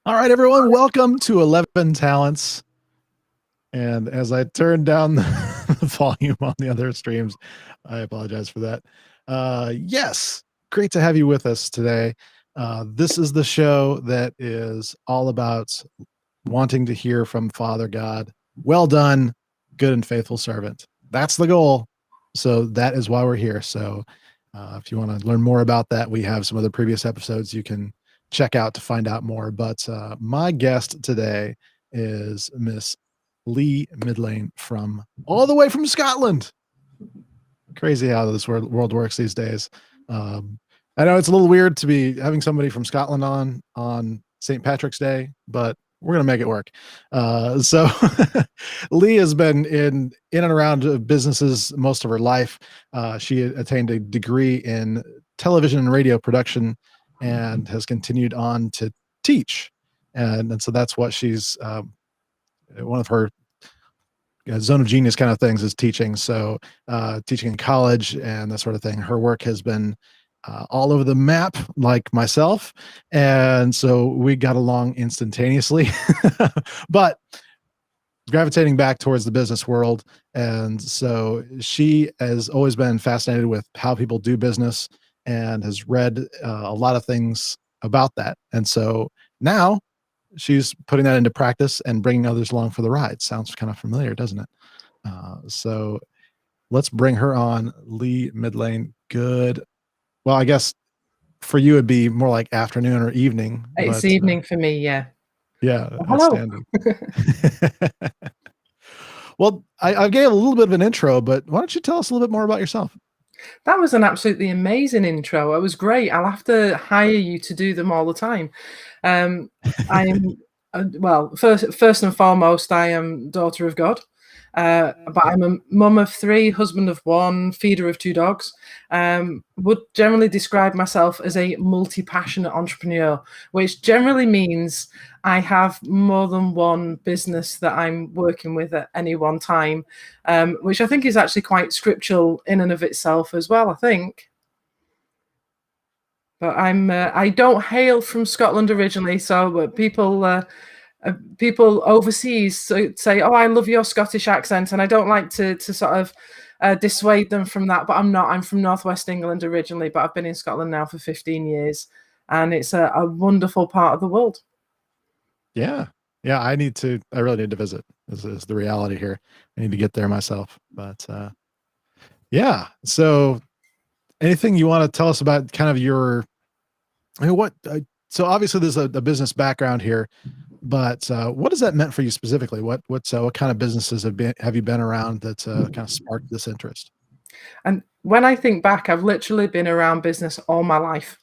All right, everyone, welcome to 11 Talents. And as I turn down the volume on the other streams, I apologize for that. Yes, great to have you with us today. This is the show that is all about wanting to hear from Father God. Well done, good and faithful servant. That's the goal. So that is why we're here. So if you want to learn more about that, we have some other previous episodes you can check out to find out more. But my guest today is Miss Lee Midlane from all the way from Scotland. Crazy how this world works these days. I know it's a little weird to be having somebody from Scotland on St. Patrick's Day, but we're gonna make it work. So Lee has been in and around businesses most of her life. She attained a degree in television and radio production and has continued on to teach. And so that's what she's one of her zone of genius kind of things is teaching. So teaching in college and that sort of thing. Her work has been all over the map, like myself. And so we got along instantaneously, but gravitating back towards the business world. And so she has always been fascinated with how people do business and has read a lot of things about that. And so now she's putting that into practice and bringing others along for the ride. Sounds kind of familiar, doesn't it? So let's bring her on. Lee Midlane. Good. Well, I guess for you it'd be more like afternoon or evening. It's evening for me, yeah. Yeah, Hello. outstanding. Well, I gave a little bit of an intro, but why don't you tell us a little bit more about yourself? That was an absolutely amazing intro. It was great. I'll have to hire you to do them all the time. I'm well, first and foremost, I am daughter of God. But I'm a mum of 3, husband of 1, feeder of 2 dogs. Would generally describe myself as a multi-passionate entrepreneur, which generally means I have more than one business that I'm working with at any one time, which I think is actually quite scriptural in and of itself as well, I think. But I don't hail from Scotland originally, so people overseas say, "Oh, I love your Scottish accent," and I don't like to sort of dissuade them from that. But I'm not. I'm from Northwest England originally, but I've been in Scotland now for 15 years, and it's a wonderful part of the world. Yeah, yeah. I really need to visit. This is the reality here. I need to get there myself. But yeah. So, anything you want to tell us about kind of your, so obviously there's a business background here. But what has that meant for you specifically? What kind of businesses have you been around that kind of sparked this interest? And when I think back, I've literally been around business all my life.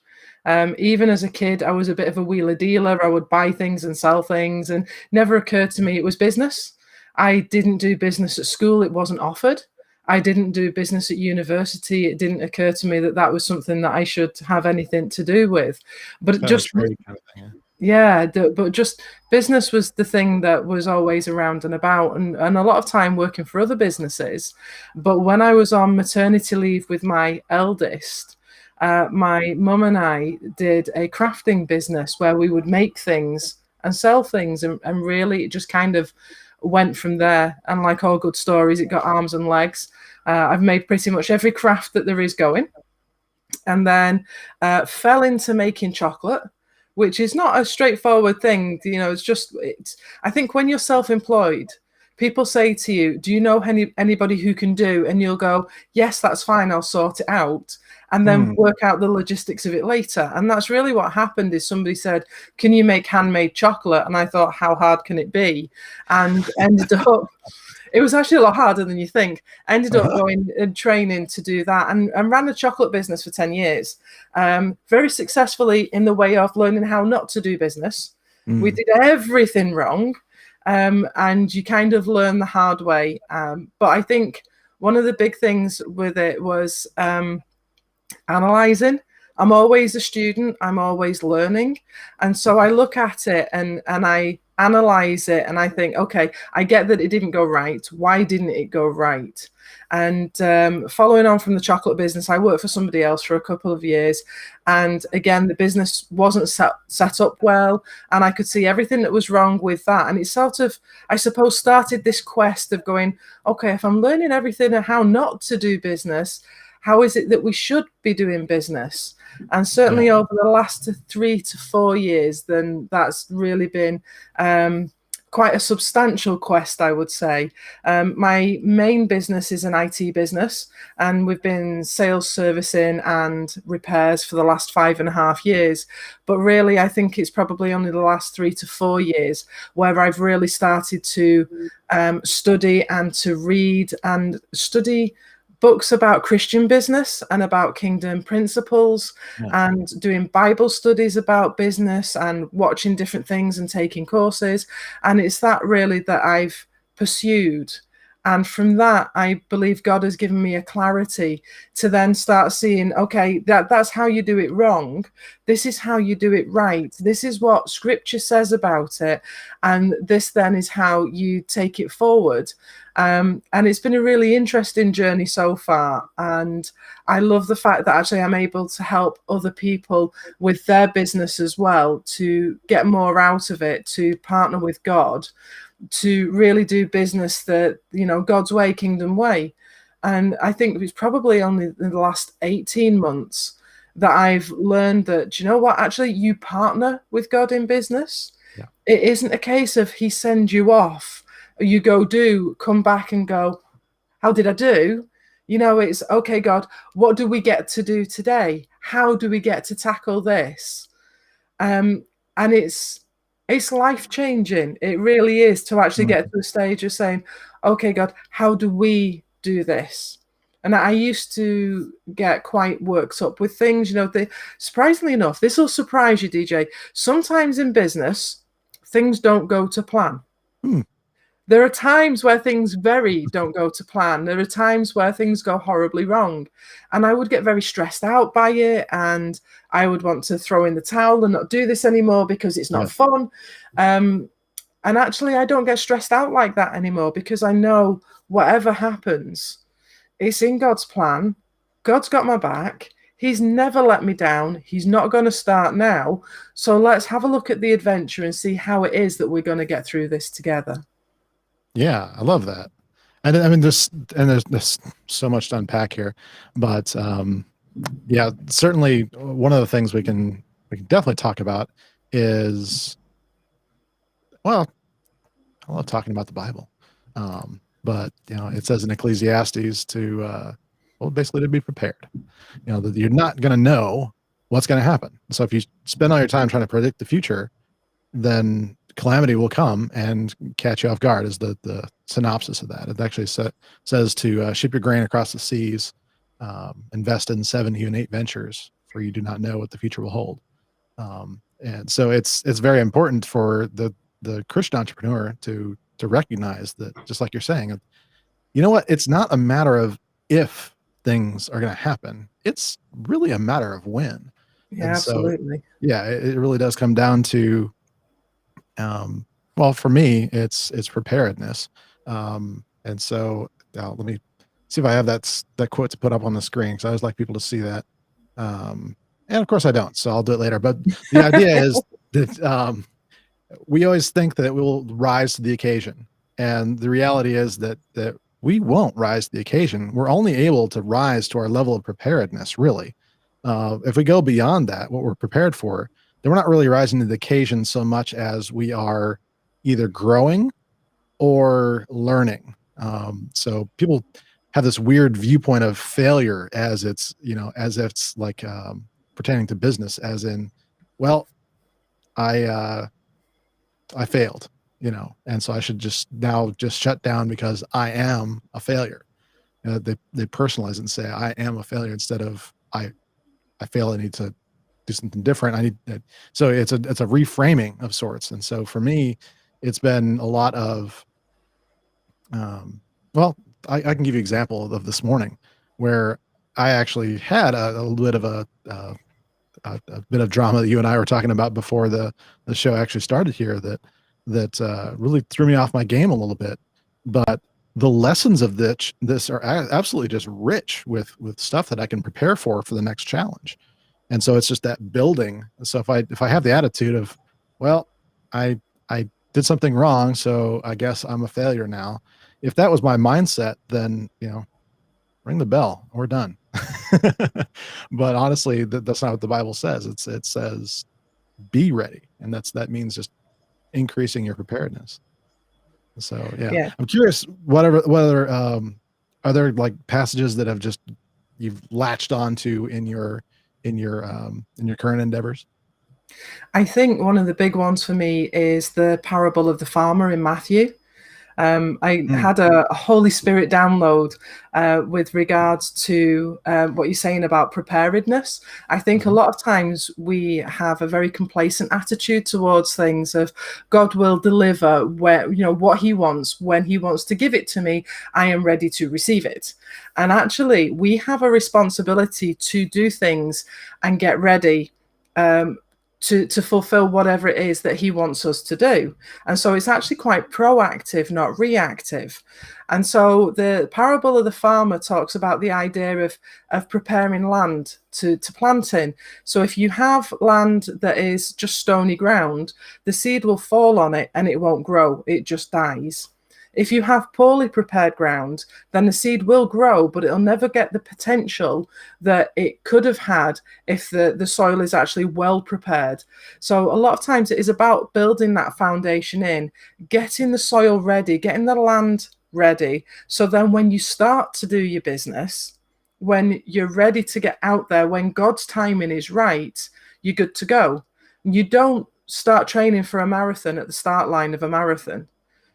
Even as a kid, I was a bit of a wheeler dealer. I would buy things and sell things, and never occurred to me it was business. I didn't do business at school. It wasn't offered. I didn't do business at university. It didn't occur to me that that was something that I should have anything to do with. But it just kind of thing, yeah. Yeah, but just business was the thing that was always around and about, and a lot of time working for other businesses. But when I was on maternity leave with my eldest, my mum and I did a crafting business where we would make things and sell things, and really it just kind of went from there. And like all good stories, it got arms and legs. I've made pretty much every craft that there is going, and then fell into making chocolate, which is not a straightforward thing. I think when you're self-employed, people say to you, "Do you know anybody who can do?" And you'll go, "Yes, that's fine, I'll sort it out," and then work out the logistics of it later. And that's really what happened. Is somebody said, "Can you make handmade chocolate?" And I thought, how hard can it be? And ended up it was actually a lot harder than you think. Ended up going and training to do that, and ran a chocolate business for 10 years. Very successfully in the way of learning how not to do business. We did everything wrong, and you kind of learn the hard way. But I think one of the big things with it was analyzing I'm always a student. I'm always learning. And so I look at it and I analyze it and I think, okay, I get that it didn't go right. Why didn't it go right? And following on from the chocolate business, I worked for somebody else for a couple of years. And again, the business wasn't set up well. And I could see everything that was wrong with that. And it sort of, I suppose, started this quest of going, okay, if I'm learning everything and how not to do business, how is it that we should be doing business? And certainly over the last 3 to 4 years, then that's really been quite a substantial quest, I would say. My main business is an IT business, and we've been sales, servicing, and repairs for the last 5.5 years. But really, I think it's probably only the last 3 to 4 years where I've really started to study and to read and study books about Christian business and about kingdom principles, and doing Bible studies about business and watching different things and taking courses. And it's that really that I've pursued. And from that, I believe God has given me a clarity to then start seeing, okay, that's how you do it wrong. This is how you do it right. This is what scripture says about it. And this then is how you take it forward. And it's been a really interesting journey so far. And I love the fact that actually I'm able to help other people with their business as well, to get more out of it, to partner with God, to really do business that, you know, God's way, kingdom way. And I think it's probably only in the last 18 months that I've learned that, you know what, actually you partner with God in business. Yeah. It isn't a case of he sends you off, you go do, come back and go, how did I do? You know, it's okay, God, what do we get to do today? How do we get to tackle this? And it's life-changing. It really is, to actually get to the stage of saying, okay, God, how do we do this? And I used to get quite worked up with things, you know, surprisingly enough, this will surprise you, DJ. Sometimes in business, things don't go to plan. There are times where things don't go to plan. There are times where things go horribly wrong. And I would get very stressed out by it. And I would want to throw in the towel and not do this anymore because it's not fun. And actually, I don't get stressed out like that anymore, because I know whatever happens, it's in God's plan. God's got my back. He's never let me down. He's not going to start now. So let's have a look at the adventure and see how it is that we're going to get through this together. Yeah, I love that. And I mean, there's so much to unpack here, but yeah, certainly one of the things we can definitely talk about is, well, I love talking about the Bible, but you know, it says in Ecclesiastes to well, basically to be prepared. You know, that you're not going to know what's going to happen. So if you spend all your time trying to predict the future, then calamity will come and catch you off guard, is the synopsis of that. It actually says to ship your grain across the seas, invest in 7, even 8 ventures, for you do not know what the future will hold. And so it's very important for the Christian entrepreneur to recognize that, just like you're saying, you know what, it's not a matter of if things are going to happen. It's really a matter of when. Yeah, and absolutely. So, yeah, it really does come down to, well, for me, it's preparedness. And so let me see if I have that quote to put up on the screen, because I always like people to see that. And of course I don't, so I'll do it later. But the idea is that we always think that we will rise to the occasion. And the reality is that we won't rise to the occasion. We're only able to rise to our level of preparedness, really. If we go beyond that, what we're prepared for, then we're not really rising to the occasion so much as we are either growing or learning. So people have this weird viewpoint of failure as it's, you know, as if it's like pertaining to business, as in, well, I failed, you know, and so I should just shut down because I am a failure. They personalize and say I am a failure instead of I fail. I need to do something different. So it's a reframing of sorts. And so for me, it's been a lot of, well, I can give you an example of this morning where I actually had a little bit of a a bit of drama that you and I were talking about before the show actually started here that really threw me off my game a little bit. But the lessons of this are absolutely just rich with stuff that I can prepare for the next challenge. And so it's just that building. So if I have the attitude of, well, I did something wrong, so I guess I'm a failure now. If that was my mindset, then, ring the bell, we're done. But honestly, that's not what the Bible says. It says be ready, and that means just increasing your preparedness. So yeah. I'm curious, whether are there like passages that have just you've latched onto in your current endeavors? I think one of the big ones for me is the parable of the farmer in Matthew. I had a Holy Spirit download with regards to what you're saying about preparedness. I think a lot of times we have a very complacent attitude towards things of God will deliver what he wants, when he wants to give it to me, I am ready to receive it. And actually, we have a responsibility to do things and get ready to fulfill whatever it is that he wants us to do. And so it's actually quite proactive, not reactive. And so the parable of the farmer talks about the idea of preparing land to plant in. So if you have land that is just stony ground, the seed will fall on it and it won't grow, it just dies. If you have poorly prepared ground, then the seed will grow, but it'll never get the potential that it could have had if the soil is actually well prepared. So a lot of times it is about building that foundation in, getting the soil ready, getting the land ready. So then when you start to do your business, when you're ready to get out there, when God's timing is right, you're good to go. You don't start training for a marathon at the start line of a marathon.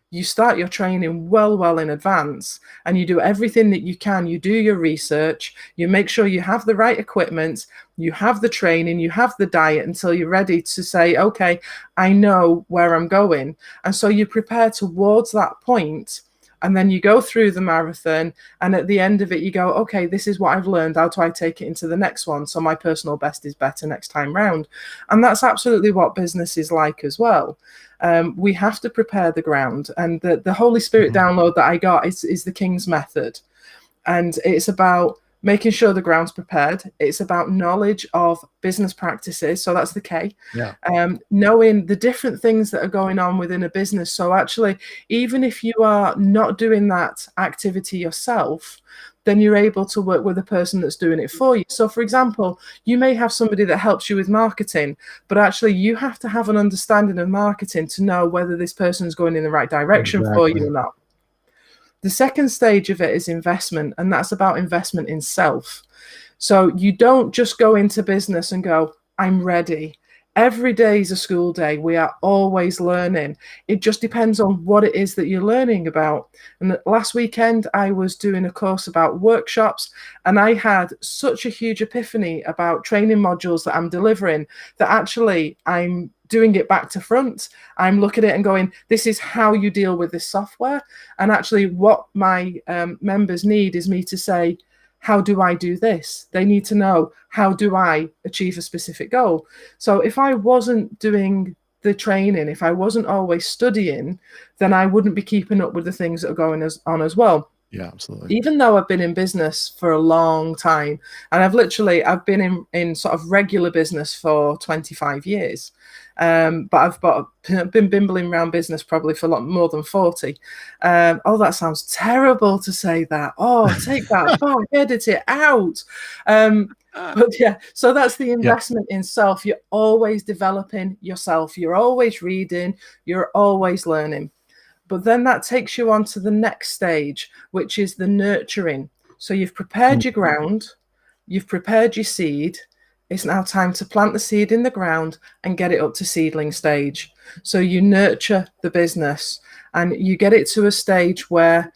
You start your training well in advance, and you do everything that you can. You do your research, you make sure you have the right equipment, you have the training, you have the diet until you're ready to say, okay, I know where I'm going. And so you prepare towards that point, and then you go through the marathon, and at the end of it, you go, okay, this is what I've learned. How do I take it into the next one? So my personal best is better next time round. And that's absolutely what business is like as well. We have to prepare the ground, and the Holy Spirit download that I got is the King's method, and it's about making sure the ground's prepared. It's about knowledge of business practices, so that's the K. Knowing the different things that are going on within a business. So actually, even if you are not doing that activity yourself, then you're able to work with a person that's doing it for you. So for example, you may have somebody that helps you with marketing, but actually you have to have an understanding of marketing to know whether this person is going in the right direction for you or not. The second stage of it is investment, and that's about investment in self. So you don't just go into business and go, I'm ready. Every day is a school day. We are always learning. It just depends on what it is that you're learning about. And last weekend, I was doing a course about workshops, and I had such a huge epiphany about training modules that I'm delivering that actually I'm doing it back to front. I'm looking at it and going, this is how you deal with this software. And actually what my members need is me to say, how do I do this? They need to know, how do I achieve a specific goal? So if I wasn't doing the training, if I wasn't always studying, then I wouldn't be keeping up with the things that are going on as well. Yeah, absolutely. Even though I've been in business for a long time, and I've been in sort of regular business for 25 years. But I've been bimbling around business probably for a lot more than 40. Oh, that sounds terrible to say that. Oh, take that back, edit it out. But yeah, so that's the investment in self. You're always developing yourself. You're always reading. You're always learning. But then that takes you on to the next stage, which is the nurturing. So you've prepared your ground, you've prepared your seed. It's now time to plant the seed in the ground and get it up to seedling stage. So you nurture the business and you get it to a stage where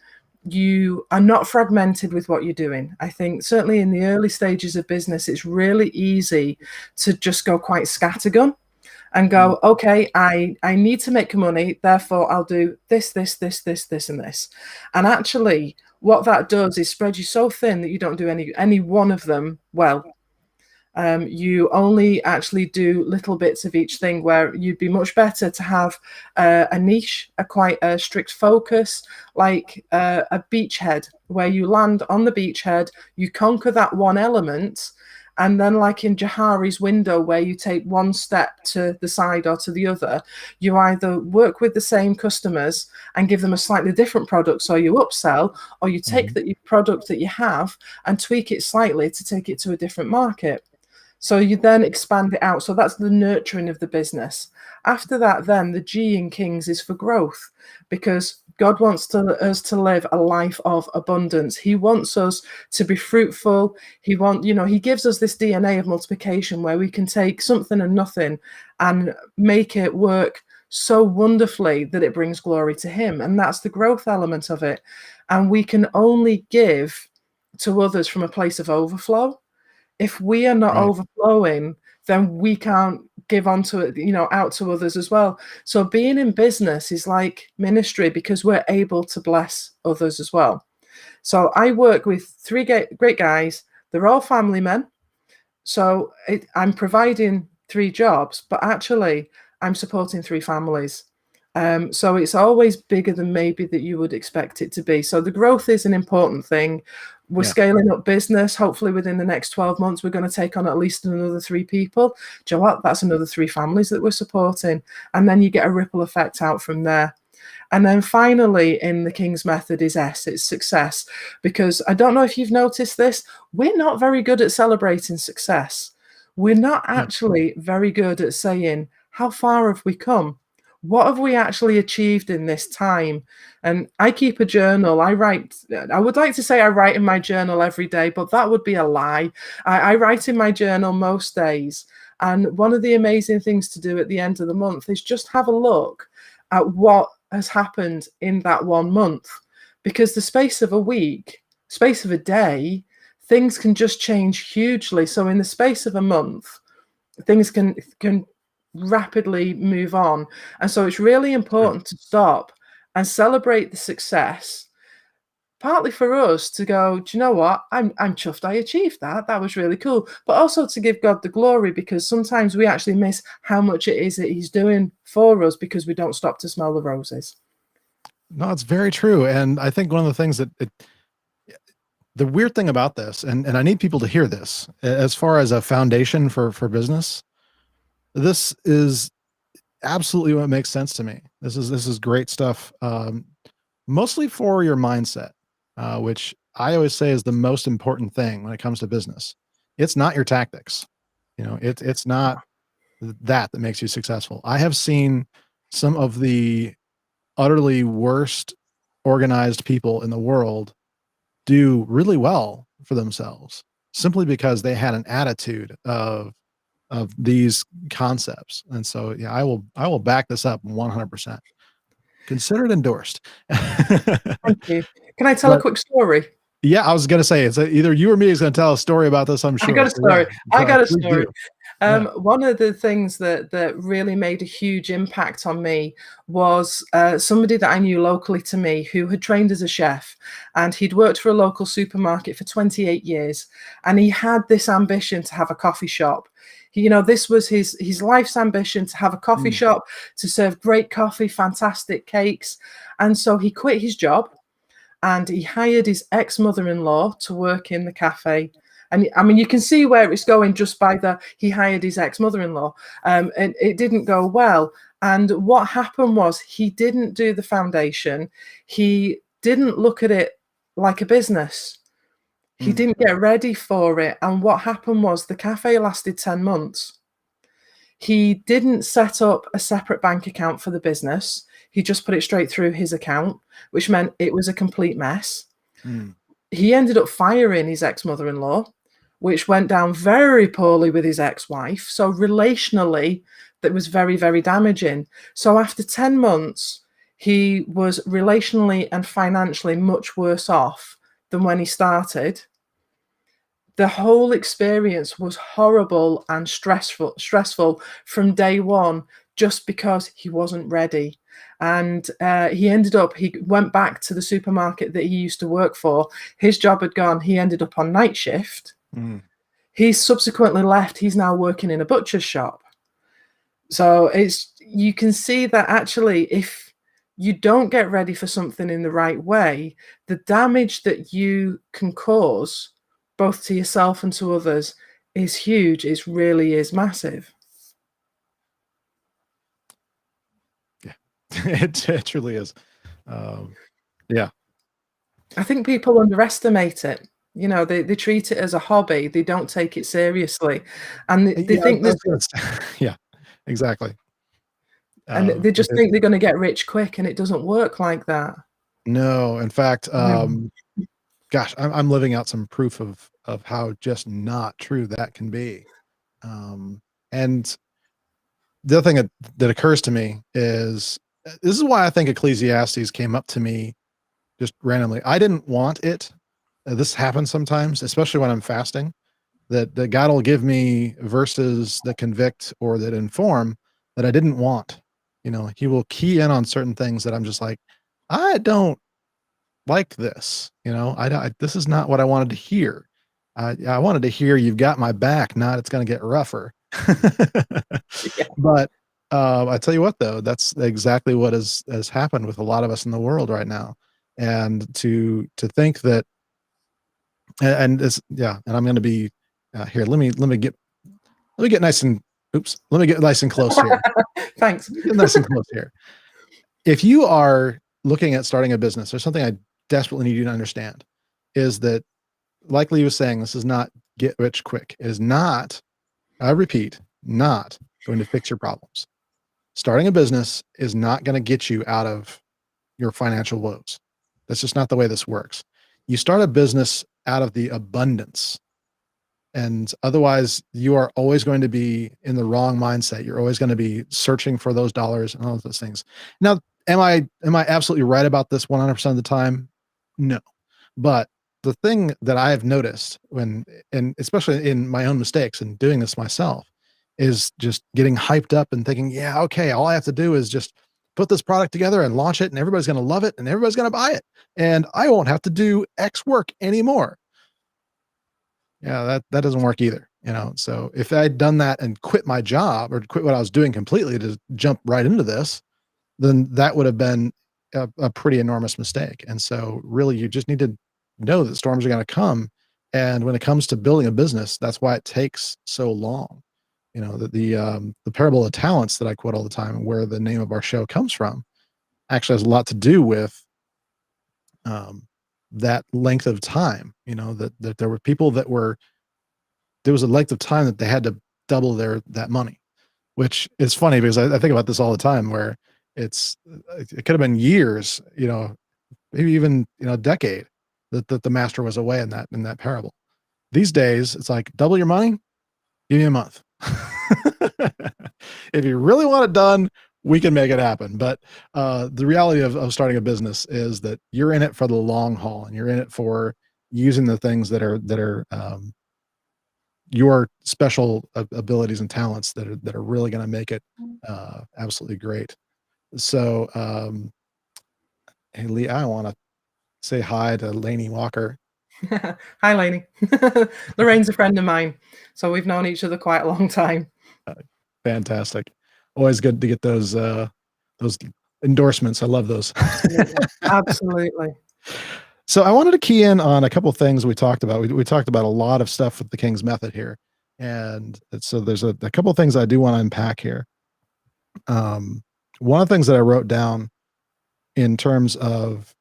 you are not fragmented with what you're doing. I think certainly in the early stages of business, it's really easy to just go quite scattergun and go, okay, I need to make money, therefore I'll do this, and this. And actually, what that does is spread you so thin that you don't do any one of them well. You only actually do little bits of each thing, where you'd be much better to have a niche, quite a strict focus, like a beachhead, where you land on the beachhead, you conquer that one element, and then, like in Johari's window, where you take one step to the side or to the other, you either work with the same customers and give them a slightly different product, so you upsell, or you take that product that you have and tweak it slightly to take it to a different market. So you then expand it out. So that's the nurturing of the business. After that, then the G in Kings is for growth, because God wants us to live a life of abundance. He wants us to be fruitful. He gives us this DNA of multiplication, where we can take something and nothing and make it work so wonderfully that it brings glory to him. And that's the growth element of it. And we can only give to others from a place of overflow. If we are not overflowing, then we can't give onto it, out to others as well. So being in business is like ministry, because we're able to bless others as well. So I work with 3 great guys. They're all family men. So I'm providing 3 jobs, but actually I'm supporting 3 families. So it's always bigger than maybe that you would expect it to be. So the growth is an important thing. We're scaling up business. Hopefully within the next 12 months, we're going to take on at least another 3 people. Do you know what? That's another 3 families that we're supporting. And then you get a ripple effect out from there. And then finally, in the King's method is S, it's success. Because I don't know if you've noticed this, we're not very good at celebrating success. We're not actually very good at saying, how far have we come? What have we actually achieved in this time? And I keep a journal. I would like to say I write in my journal every day, but that would be a lie. I write in my journal most days. And one of the amazing things to do at the end of the month is just have a look at what has happened in that one month. Because the space of a week, space of a day, things can just change hugely. So in the space of a month, things can rapidly move on. And so it's really important to stop and celebrate the success, partly for us to go, do you know what, I'm chuffed I achieved that was really cool, but also to give God the glory, because sometimes we actually miss how much it is that he's doing for us because we don't stop to smell the roses. No, it's very true. And I think one of the things that the weird thing about this, and I need people to hear this as far as a foundation for business, this is absolutely what makes sense to me. This is great stuff. Mostly for your mindset, which I always say is the most important thing when it comes to business. It's not your tactics. It's not that makes you successful. I have seen some of the utterly worst organized people in the world do really well for themselves simply because they had an attitude of these concepts. And so, yeah, I will back this up 100%. Considered endorsed. Thank you. Can I tell a quick story? Yeah, I was going to say, it's either you or me is going to tell a story about this, I'm sure. I got a story. I got a story. Yeah. One of the things that really made a huge impact on me was somebody that I knew locally to me who had trained as a chef, and he'd worked for a local supermarket for 28 years. And he had this ambition to have a coffee shop. This was his life's ambition, to have a coffee shop, to serve great coffee, fantastic cakes. And so he quit his job and he hired his ex-mother-in-law to work in the cafe. And I mean, you can see where it's going just by he hired his ex-mother-in-law. And it didn't go well. And what happened was he didn't do the foundation. He didn't look at it like a business. He didn't get ready for it. And what happened was the cafe lasted 10 months. He didn't set up a separate bank account for the business. He just put it straight through his account, which meant it was a complete mess. He ended up firing his ex-mother-in-law, which went down very poorly with his ex-wife. So relationally, that was very, very damaging. So after 10 months, he was relationally and financially much worse off than when he started. The whole experience was horrible and stressful from day one, just because he wasn't ready. And he went back to the supermarket that he used to work for. His job had gone. He ended up on night shift. He's subsequently left. He's now working in a butcher's shop. So you can see that actually, if you don't get ready for something in the right way, the damage that you can cause both to yourself and to others is huge. It really is massive. Yeah, it truly is. Yeah. I think people underestimate it. You know, they treat it as a hobby. They don't take it seriously, and they Yeah, think there's yeah, exactly. and they just It think they're going to get rich quick, and it doesn't work like that. no, in fact, No. gosh, I'm living out some proof of how just not true that can be. And the other thing that occurs to me is this is why I think Ecclesiastes came up to me just randomly. I didn't want it. This happens sometimes, especially when I'm fasting, that God will give me verses that convict or that inform that I didn't want. You know, he will key in on certain things that I'm just like, I don't like this. You know, this is not what I wanted to hear. I wanted to hear you've got my back, not it's going to get rougher. Yeah. But I tell you what, though, that's exactly what has happened with a lot of us in the world right now. And to think that, and it's yeah, and I'm going to be here. Let me get nice and oops. Let me get nice and close here. Thanks. Let me get nice and close here. If you are looking at starting a business, there's something I desperately need you to understand is that, like Lee was saying, this is not get rich quick. It is not, I repeat, not going to fix your problems. Starting a business is not going to get you out of your financial woes. That's just not the way this works. You start a business out of the abundance, and otherwise you are always going to be in the wrong mindset. You're always going to be searching for those dollars and all of those things. Now, am I absolutely right about this 100% of the time? No. But the thing that I have noticed and especially in my own mistakes and doing this myself, is just getting hyped up and thinking, yeah, okay, all I have to do is just put this product together and launch it, and everybody's going to love it and everybody's going to buy it. And I won't have to do X work anymore. Yeah, that doesn't work either. You know, so if I'd done that and quit my job or quit what I was doing completely to jump right into this, then that would have been a pretty enormous mistake. And so really you just need to know that storms are going to come. And when it comes to building a business, that's why it takes so long. You know, the parable of talents that I quote all the time, where the name of our show comes from, actually has a lot to do with um, that length of time. You know, that there were people there was a length of time that they had to double that money, which is funny because I think about this all the time where it could have been years, you know, maybe even, you know, a decade that the master was away in that parable. These days, it's like double your money, give me a month. If you really want it done, we can make it happen. But the reality of starting a business is that you're in it for the long haul, and you're in it for using the things that are your special abilities and talents that are really going to make it absolutely great. So, hey Lee, I want to say hi to Lainey Walker. Hi, Lainey. Lorraine's a friend of mine, so we've known each other quite a long time. Fantastic. Always good to get those endorsements. I love those. Absolutely. Absolutely. So I wanted to key in on a couple of things we talked about. We talked about a lot of stuff with the King's Method here, and so there's a couple of things I do want to unpack here. One of the things that I wrote down in terms of,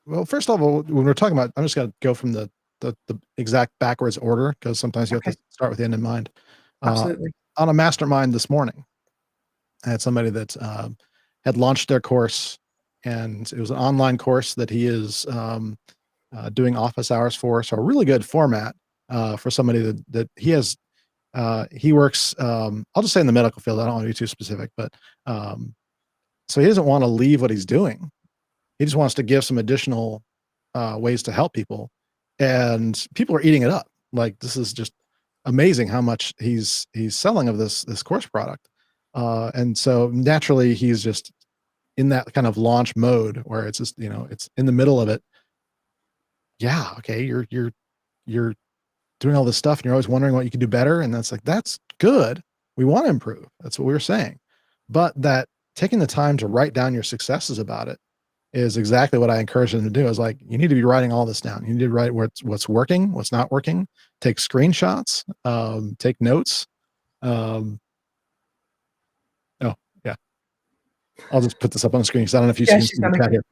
well, first of all, when we're talking about, I'm just going to go from the exact backwards order because sometimes you have Okay. to start with the end in mind. Absolutely. On a mastermind this morning, I had somebody that had launched their course, and it was an online course that he is doing office hours for. So a really good format for somebody that he has. He works. I'll just say in the medical field. I don't want to be too specific, but so he doesn't want to leave what he's doing. He just wants to give some additional ways to help people, and people are eating it up. Like, this is just amazing how much he's selling of this course product. And so naturally he's just in that kind of launch mode where it's just, you know, it's in the middle of it. Yeah. Okay. You're doing all this stuff and you're always wondering what you could do better. And that's good. We want to improve. That's what we were saying. But that taking the time to write down your successes about it is exactly what I encourage them to do. Is like, you need to be writing all this down. You need to write what's working, what's not working, take screenshots, take notes. Oh yeah. I'll just put this up on the screen because I don't know if you can see the chat here.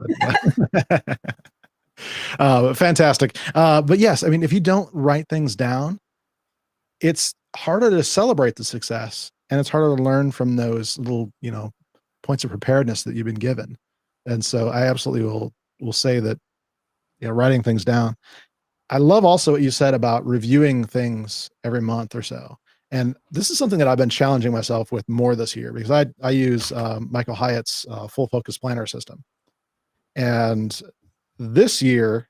But, fantastic. But yes, I mean, if you don't write things down, it's harder to celebrate the success, and it's harder to learn from those little, points of preparedness that you've been given. And so I absolutely will say that, writing things down. I love also what you said about reviewing things every month or so. And this is something that I've been challenging myself with more this year, because I use Michael Hyatt's full focus planner system. And this year,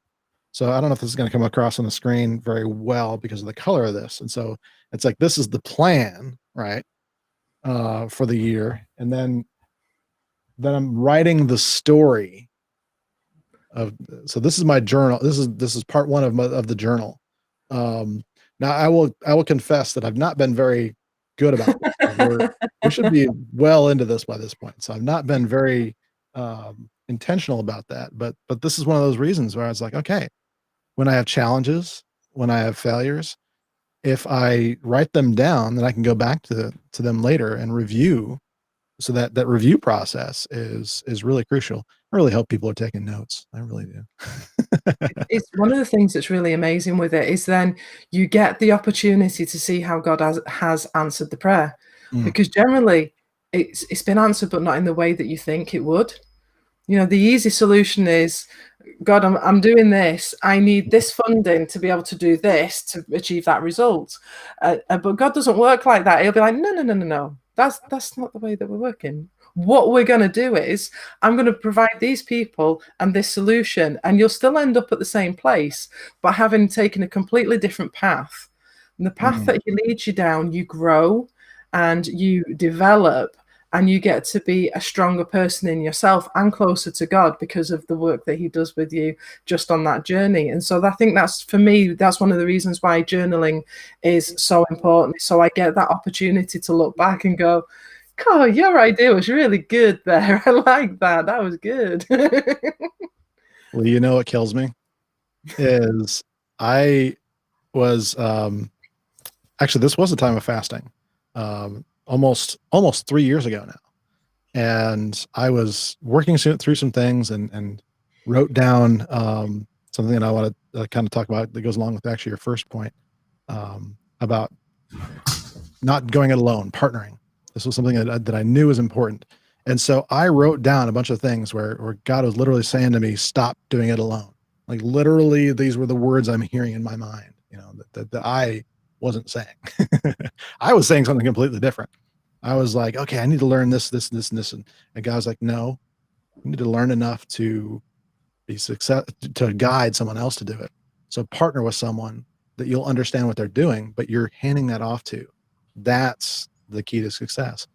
so I don't know if this is going to come across on the screen very well because of the color of this. And so it's like, this is the plan, right? For the year. And then I'm writing the story so this is my journal. This is part one of the journal. Now I will confess that I've not been very good about this. We should be well into this by this point. So I've not been very intentional about that, but this is one of those reasons where I was like, okay, when I have challenges, when I have failures, if I write them down, then I can go back to them later and review. So that review process is really crucial. I really hope people are taking notes. I really do. It's one of the things that's really amazing with it is then you get the opportunity to see how God has answered the prayer, because generally it's been answered, but not in the way that you think it would. The easy solution is, God, I'm doing this. I need this funding to be able to do this to achieve that result. But God doesn't work like that. He'll be like, no. That's not the way that we're working. What we're going to do is, I'm going to provide these people and this solution, and you'll still end up at the same place, but having taken a completely different path. And the path that he leads you down, you grow and you develop, and you get to be a stronger person in yourself and closer to God because of the work that he does with you just on that journey. And so I think for me, that's one of the reasons why journaling is so important. So I get that opportunity to look back and go, God, your idea was really good there. I like that. That was good. Well, what kills me is I was, actually, this was a time of fasting. Almost 3 years ago now. And I was working through some things and wrote down something that I want to kind of talk about that goes along with actually your first point, about not going it alone, partnering. This was something that I knew was important. And so I wrote down a bunch of things where God was literally saying to me, stop doing it alone. Like literally, these were the words I'm hearing in my mind, that I wasn't saying. I was saying something completely different. I was like, okay, I need to learn this, and this. And God was like, no, you need to learn enough to be to guide someone else to do it. So partner with someone that you'll understand what they're doing, but you're handing that off to. That's the key to success.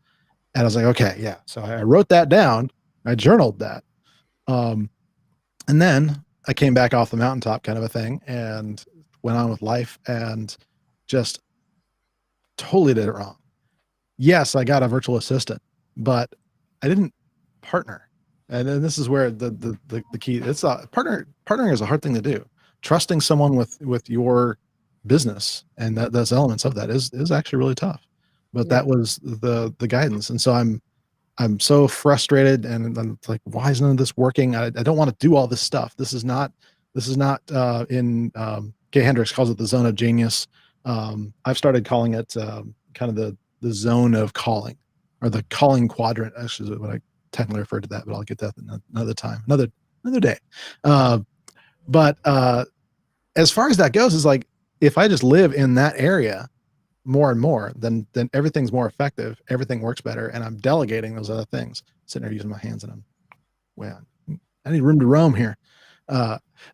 And I was like, okay, yeah. So I wrote that down. I journaled that. And then I came back off the mountaintop kind of a thing and went on with life and just totally did it wrong. Yes, I got a virtual assistant, but I didn't partner. And then this is where the key, it's partnering is a hard thing to do. Trusting someone with your business and those elements of that is actually really tough. But that was the guidance. And so I'm so frustrated and I'm like, why is none of this working? I don't want to do all this stuff. This is not in Kay Hendricks calls it the zone of genius. I've started calling it kind of the zone of calling, or the calling quadrant. Actually, is what I technically refer to that, but I'll get that another time, another day. But as far as that goes, is like, if I just live in that area more and more, then everything's more effective. Everything works better. And I'm delegating those other things, sitting there using my hands, and I need room to roam here.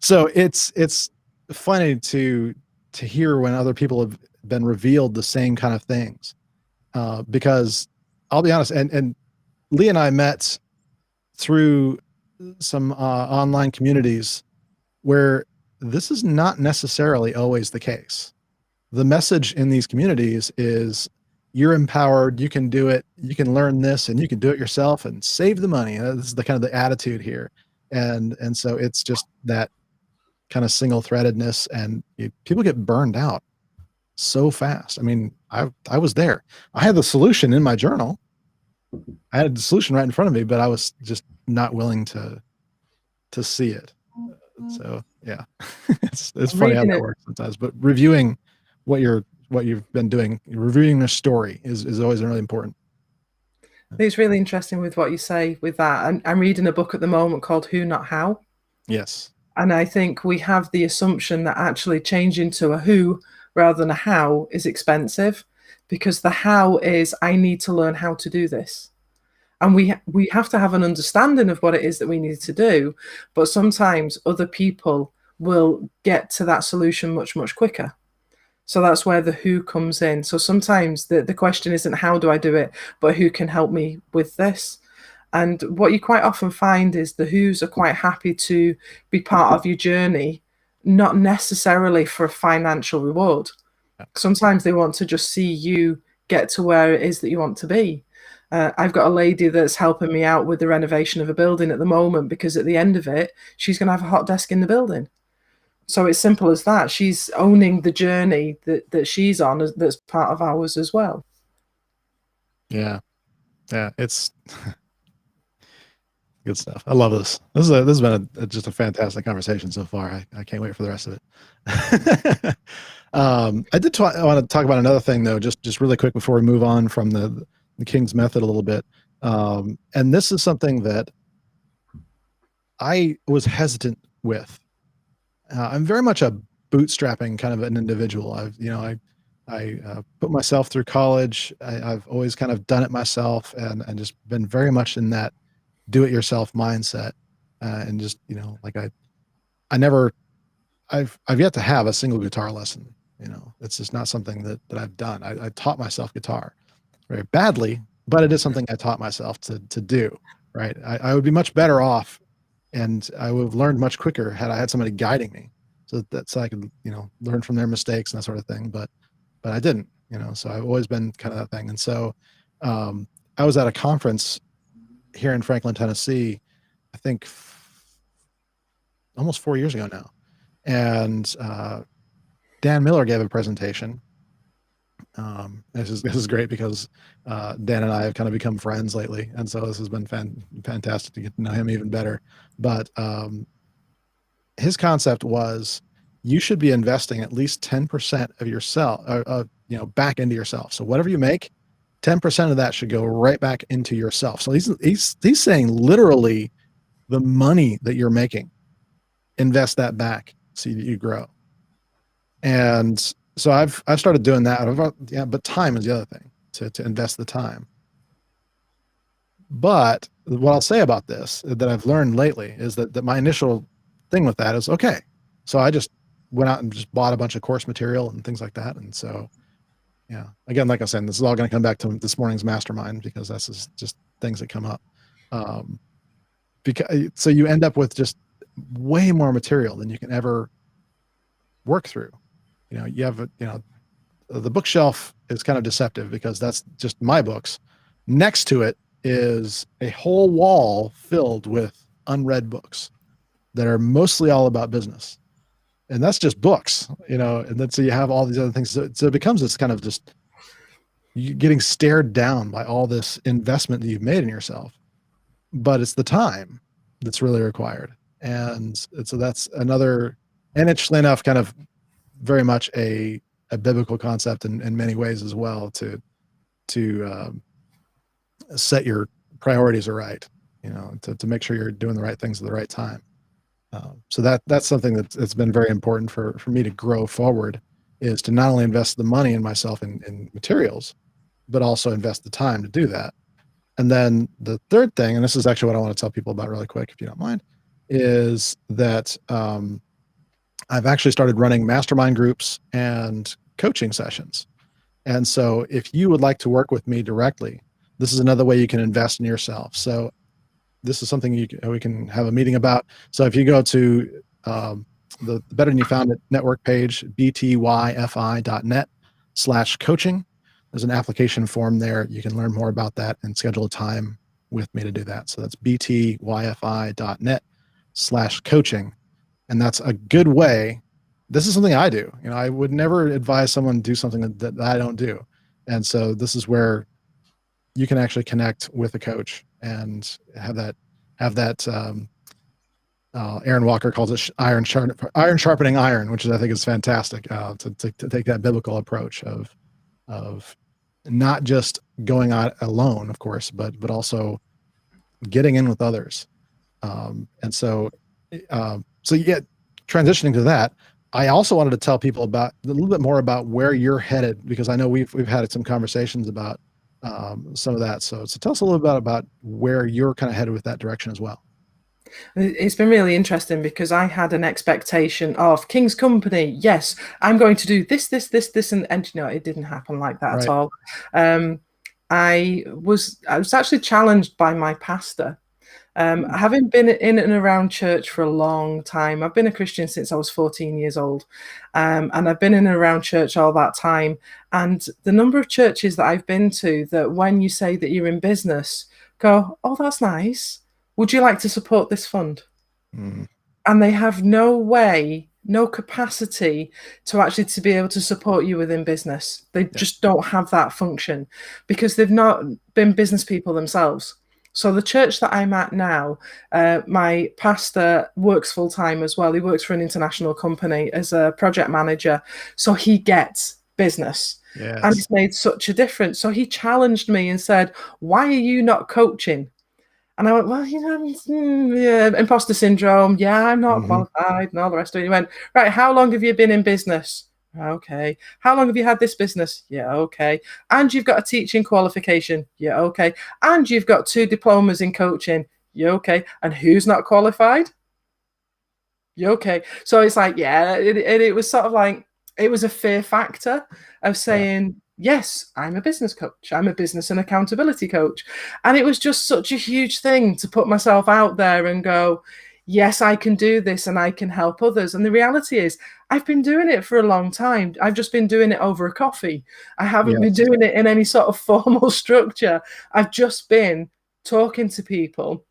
So it's funny to hear when other people have been revealed the same kind of things. Because I'll be honest, and Lee and I met through some online communities where this is not necessarily always the case. the message in these communities is you're empowered, you can do it, you can learn this, and you can do it yourself and save the money. This is the kind of the attitude here. And so it's just that kind of single threadedness, and people get burned out so fast. I mean, I was there. I had the solution in my journal. I had the solution right in front of me, but I was just not willing to see it. So yeah, it's funny how that works sometimes. But reviewing what you've been doing, reviewing your story is always really important. It's really interesting with what you say with that. I'm reading a book at the moment called Who Not How. Yes. And I think we have the assumption that actually changing to a who rather than a how is expensive, because the how is I need to learn how to do this. And we have to have an understanding of what it is that we need to do. But sometimes other people will get to that solution much, much quicker. So that's where the who comes in. So sometimes the question isn't how do I do it, but who can help me with this? And what you quite often find is the who's are quite happy to be part of your journey, not necessarily for a financial reward. Sometimes they want to just see you get to where it is that you want to be. I've got a lady that's helping me out with the renovation of a building at the moment, because at the end of it, she's going to have a hot desk in the building. So it's simple as that. She's owning the journey that she's on, that's part of ours as well. Yeah. It's good stuff. I love this. This has been just a fantastic conversation so far. I can't wait for the rest of it. I did want to talk about another thing though, just really quick before we move on from the King's Method a little bit. And this is something that I was hesitant with. I'm very much a bootstrapping kind of an individual. I put myself through college. I've always kind of done it myself, and just been very much in that do-it-yourself mindset. And just like I've yet to have a single guitar lesson. It's just not something that I've done. I taught myself guitar very badly, but it is something I taught myself to do. Right, I would be much better off, and I would have learned much quicker had I had somebody guiding me, so I could, learn from their mistakes and that sort of thing. But I didn't, so I've always been kind of that thing. And so I was at a conference here in Franklin, Tennessee, I think almost 4 years ago now. And Dan Miller gave a presentation. This is great because Dan and I have kind of become friends lately, and so this has been fantastic to get to know him even better. But his concept was you should be investing at least 10% of yourself, back into yourself. So whatever you make, 10% of that should go right back into yourself. So he's saying literally the money that you're making, invest that back so you grow. And so I've started doing that. Yeah, but time is the other thing, to invest the time. But what I'll say about this that I've learned lately is that my initial thing with that is, okay, so I just went out and just bought a bunch of course material and things like that. And so, yeah, again, like I said, this is all going to come back to this morning's mastermind, because that's just things that come up. So you end up with just way more material than you can ever work through. You have the bookshelf is kind of deceptive because that's just my books. Next to it is a whole wall filled with unread books that are mostly all about business. And that's just books, and then so you have all these other things. So it becomes this kind of just you getting stared down by all this investment that you've made in yourself. But it's the time that's really required. And so that's another, and interestingly enough, kind of very much a biblical concept in many ways as well, to set your priorities right, to make sure you're doing the right things at the right time. So that's something that's been very important for me to grow forward, is to not only invest the money in myself in materials, but also invest the time to do that. And then the third thing, and this is actually what I want to tell people about really quick, if you don't mind, is that I've actually started running mastermind groups and coaching sessions. And so if you would like to work with me directly, this is another way you can invest in yourself. So this is something we can have a meeting about. So if you go to the Better Than You Found It network page, btyfi.net/coaching. There's an application form there. You can learn more about that and schedule a time with me to do that. So that's btyfi.net/coaching. And that's a good way. This is something I do. I would never advise someone to do something that I don't do. And so this is where you can actually connect with a coach and have that Aaron Walker calls it iron sharpening iron, which I think is fantastic, to take that biblical approach of not just going out alone, of course, but also getting in with others. And so transitioning to that, I also wanted to tell people about a little bit more about where you're headed, because I know we've had some conversations about some of that. So tell us a little bit about where you're kind of headed with that direction as well. It's been really interesting because I had an expectation of King's Company. Yes, I'm going to do this, and it didn't happen like that Right. at all. I was actually challenged by my pastor. Having been in and around church for a long time, I've been a Christian since I was 14 years old, and I've been in and around church all that time. And the number of churches that I've been to, that when you say that you're in business, go, "Oh, that's nice. Would you like to support this fund?" Mm. And they have no way, no capacity to actually to be able to support you within business. They just don't have that function because they've not been business people themselves. So the church that I'm at now, my pastor works full time as well. He works for an international company as a project manager. So he gets business. Yes. And it's made such a difference. So he challenged me and said, "Why are you not coaching?" And I went, "Well, imposter syndrome. Yeah, I'm not qualified and all the rest of it." He went, "Right, how long have you been in business?" "Okay." "How long have you had this business?" "Yeah, okay." "And you've got a teaching qualification?" "Yeah, okay." "And you've got 2 diplomas in coaching?" "Yeah, okay." "And who's not qualified?" "Yeah, okay." So it's like, it was sort of like, it was a fear factor of saying, yes, I'm a business coach. I'm a business and accountability coach. And it was just such a huge thing to put myself out there and go, yes, I can do this and I can help others. And the reality is, I've been doing it for a long time. I've just been doing it over a coffee. I haven't been doing it in any sort of formal structure. I've just been talking to people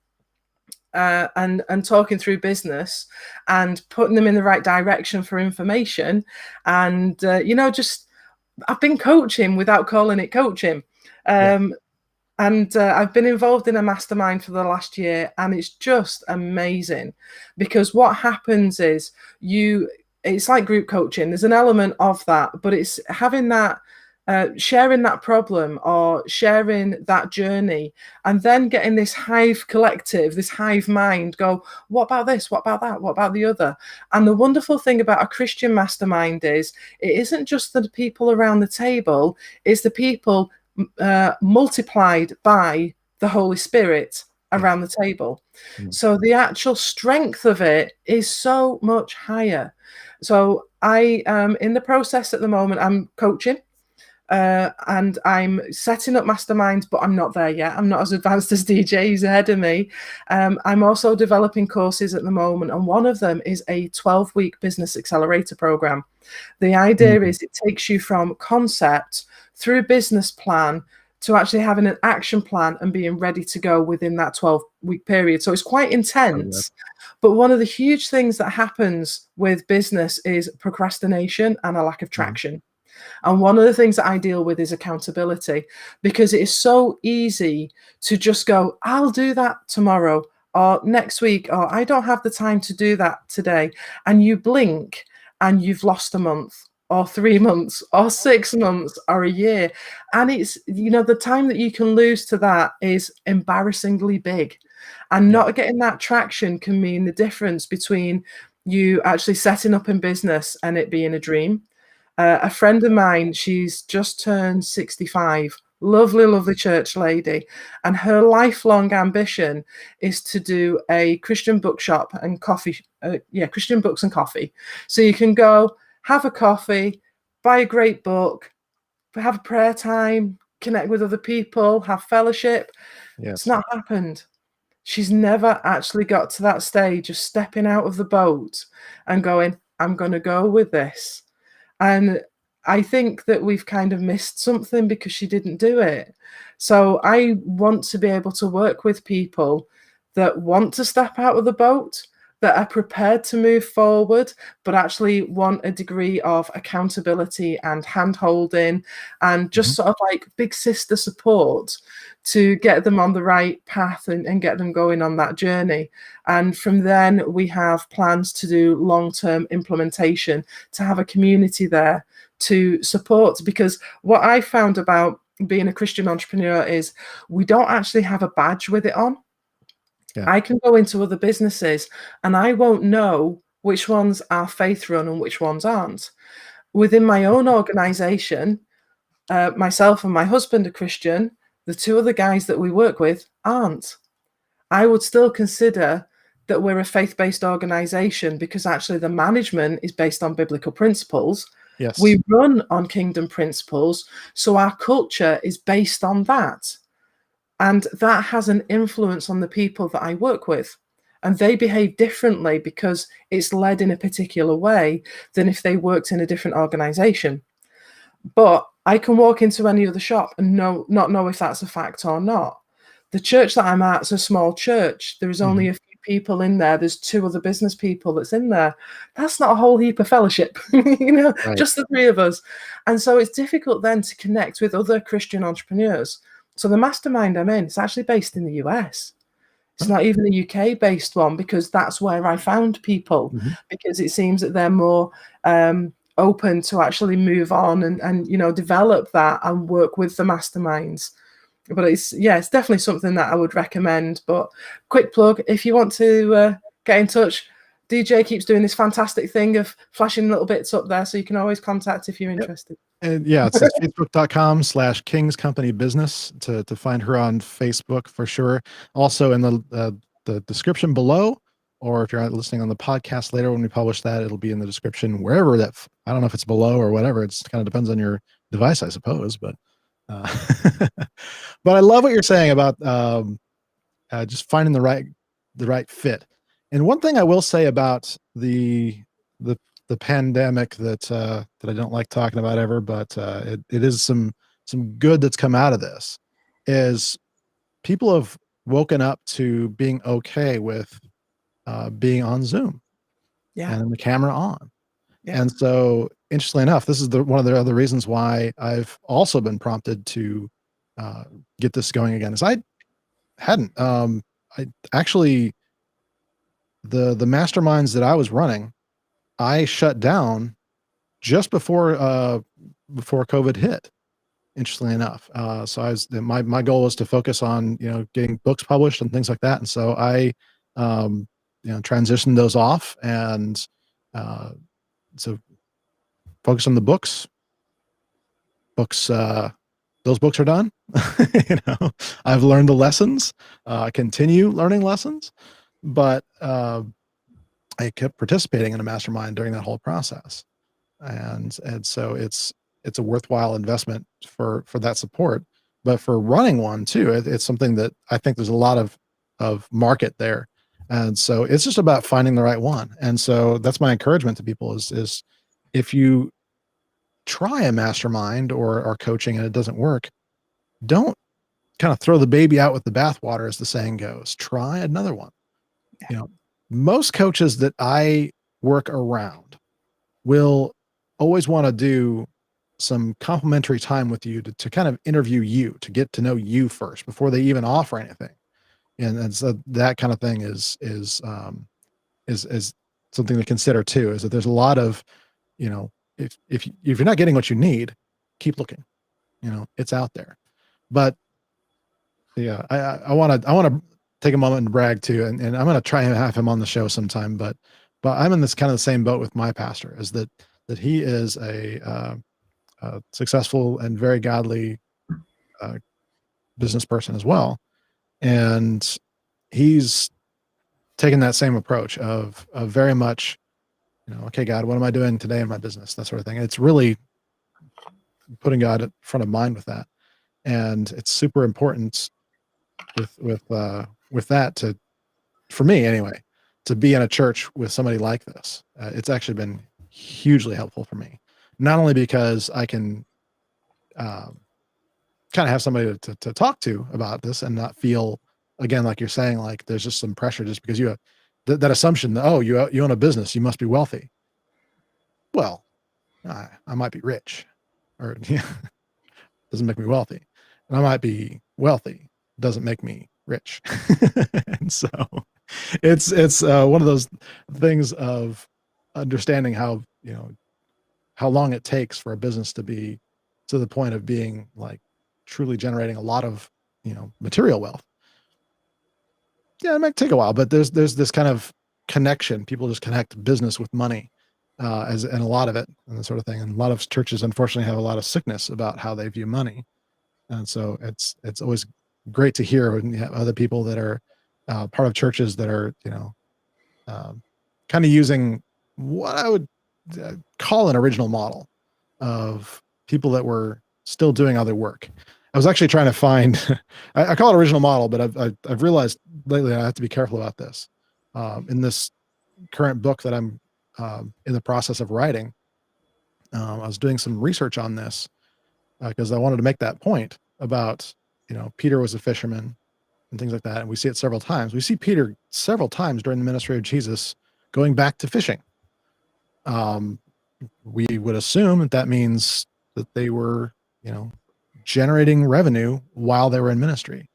and talking through business and putting them in the right direction for information. And, just I've been coaching without calling it coaching. And I've been involved in a mastermind for the last year, and it's just amazing because what happens is it's like group coaching. There's an element of that, but it's having that, sharing that problem or sharing that journey, and then getting this hive collective, this hive mind go, what about this? What about that? What about the other? And the wonderful thing about a Christian mastermind is it isn't just the people around the table, it's the people multiplied by the Holy Spirit around the table. So the actual strength of it is so much higher. So I am in the process at the moment. I'm coaching. And I'm setting up masterminds, but I'm not there yet. I'm not as advanced as DJ, who's ahead of me. I'm also developing courses at the moment, and one of them is a 12-week business accelerator program. The idea is it takes you from concept through business plan to actually having an action plan and being ready to go within that 12-week period. So it's quite intense. But one of the huge things that happens with business is procrastination and a lack of traction. And one of the things that I deal with is accountability, because it is so easy to just go, I'll do that tomorrow or next week, or I don't have the time to do that today. And you blink and you've lost a month or 3 months or 6 months or a year. And it's, the time that you can lose to that is embarrassingly big. And not getting that traction can mean the difference between you actually setting up in business and it being a dream. A friend of mine, she's just turned 65, lovely church lady, and her lifelong ambition is to do a Christian bookshop and coffee, Christian books and coffee. So you can go have a coffee, buy a great book, have a prayer time, connect with other people, have fellowship. It's not happened. She's never actually got to that stage of stepping out of the boat and going, I'm going to go with this. And I think that we've kind of missed something because she didn't do it. So I want to be able to work with people that want to step out of the boat, that are prepared to move forward, but actually want a degree of accountability and hand holding and just sort of like big sister support to get them on the right path and get them going on that journey. And from then we have plans to do long-term implementation, to have a community there to support. Because what I found about being a Christian entrepreneur is we don't actually have a badge with it on. Yeah. I can go into other businesses and I won't know which ones are faith run and which ones aren't. Within my own organization, myself and my husband are Christian. The two other guys that we work with aren't. I would still consider that we're a faith-based organization because actually the management is based on biblical principles. Yes. We run on kingdom principles. So our culture is based on that. And that has an influence on the people that I work with. And they behave differently because it's led in a particular way than if they worked in a different organization. But I can walk into any other shop and not know if that's a fact or not. The church that I'm at is a small church. There is only a few people in there. There's two other business people that's in there. That's not a whole heap of fellowship, right. Just the three of us. And so it's difficult then to connect with other Christian entrepreneurs. So the mastermind I'm in, it's actually based in the US. It's not even a UK-based one because that's where I found people, because it seems that they're more open to actually move on and develop that and work with the masterminds. But it's definitely something that I would recommend. But quick plug, if you want to get in touch, DJ keeps doing this fantastic thing of flashing little bits up there, so you can always contact if you're interested. And yeah, it's facebook.com/King's Company Business to find her on Facebook for sure. Also in the description below, or if you're listening on the podcast later when we publish that, it'll be in the description wherever that, I don't know if it's below or whatever. It's kind of depends on your device, I suppose. But but I love what you're saying about just finding the right fit. And one thing I will say about the pandemic that I don't like talking about ever, but it is some good that's come out of this, is people have woken up to being okay with being on Zoom and the camera on. And so, interestingly enough, this is one of the other reasons why I've also been prompted to get this going again. Is I hadn't I actually the masterminds that I was running, I shut down just before COVID hit. Interestingly enough, so my goal was to focus on getting books published and things like that, and so I transitioned those off, and so focus on the books. Those books are done. I've learned the lessons. Continue learning lessons, but I kept participating in a mastermind during that whole process, and so it's a worthwhile investment for that support. But for running one too, it's something that I think there's a lot of market there, and so it's just about finding the right one. And so that's my encouragement to people is if you try a mastermind or coaching and it doesn't work, don't kind of throw the baby out with the bathwater, as the saying goes. Try another one. Most coaches that I work around will always want to do some complimentary time with you to kind of interview you, to get to know you first before they even offer anything. And so that kind of thing is something to consider too, is that there's a lot of, if you're not getting what you need, keep looking, it's out there. But yeah, I want to take a moment and brag too. And I'm going to try and have him on the show sometime, but I'm in this kind of the same boat with my pastor, is that he is a successful and very godly business person as well. And he's taken that same approach of very much, okay, God, what am I doing today in my business? That sort of thing. It's really putting God at front of mind with that. And it's super important with that, for me anyway, to be in a church with somebody like this. It's actually been hugely helpful for me, not only because I can kind of have somebody to talk to about this and not feel, again, like you're saying, like there's just some pressure just because you have that assumption that, oh, you own a business, you must be wealthy. Well, I might be rich, or doesn't make me wealthy, and I might be wealthy, doesn't make me rich. And so it's one of those things of understanding how, how long it takes for a business to be to the point of being like truly generating a lot of, material wealth. Yeah, it might take a while, but there's this kind of connection. People just connect business with money, and a lot of it and that sort of thing. And a lot of churches, unfortunately, have a lot of sickness about how they view money. And so it's always great to hear when you have other people that are part of churches that are, kind of using what I would call an original model of people that were still doing other work. I was actually trying to find, I call it original model, but I've realized lately I have to be careful about this. In this current book that I'm in the process of writing, I was doing some research on this because I wanted to make that point about, Peter was a fisherman and things like that. And we see it several times. We see Peter several times during the ministry of Jesus going back to fishing. We would assume that means that they were, generating revenue while they were in ministry.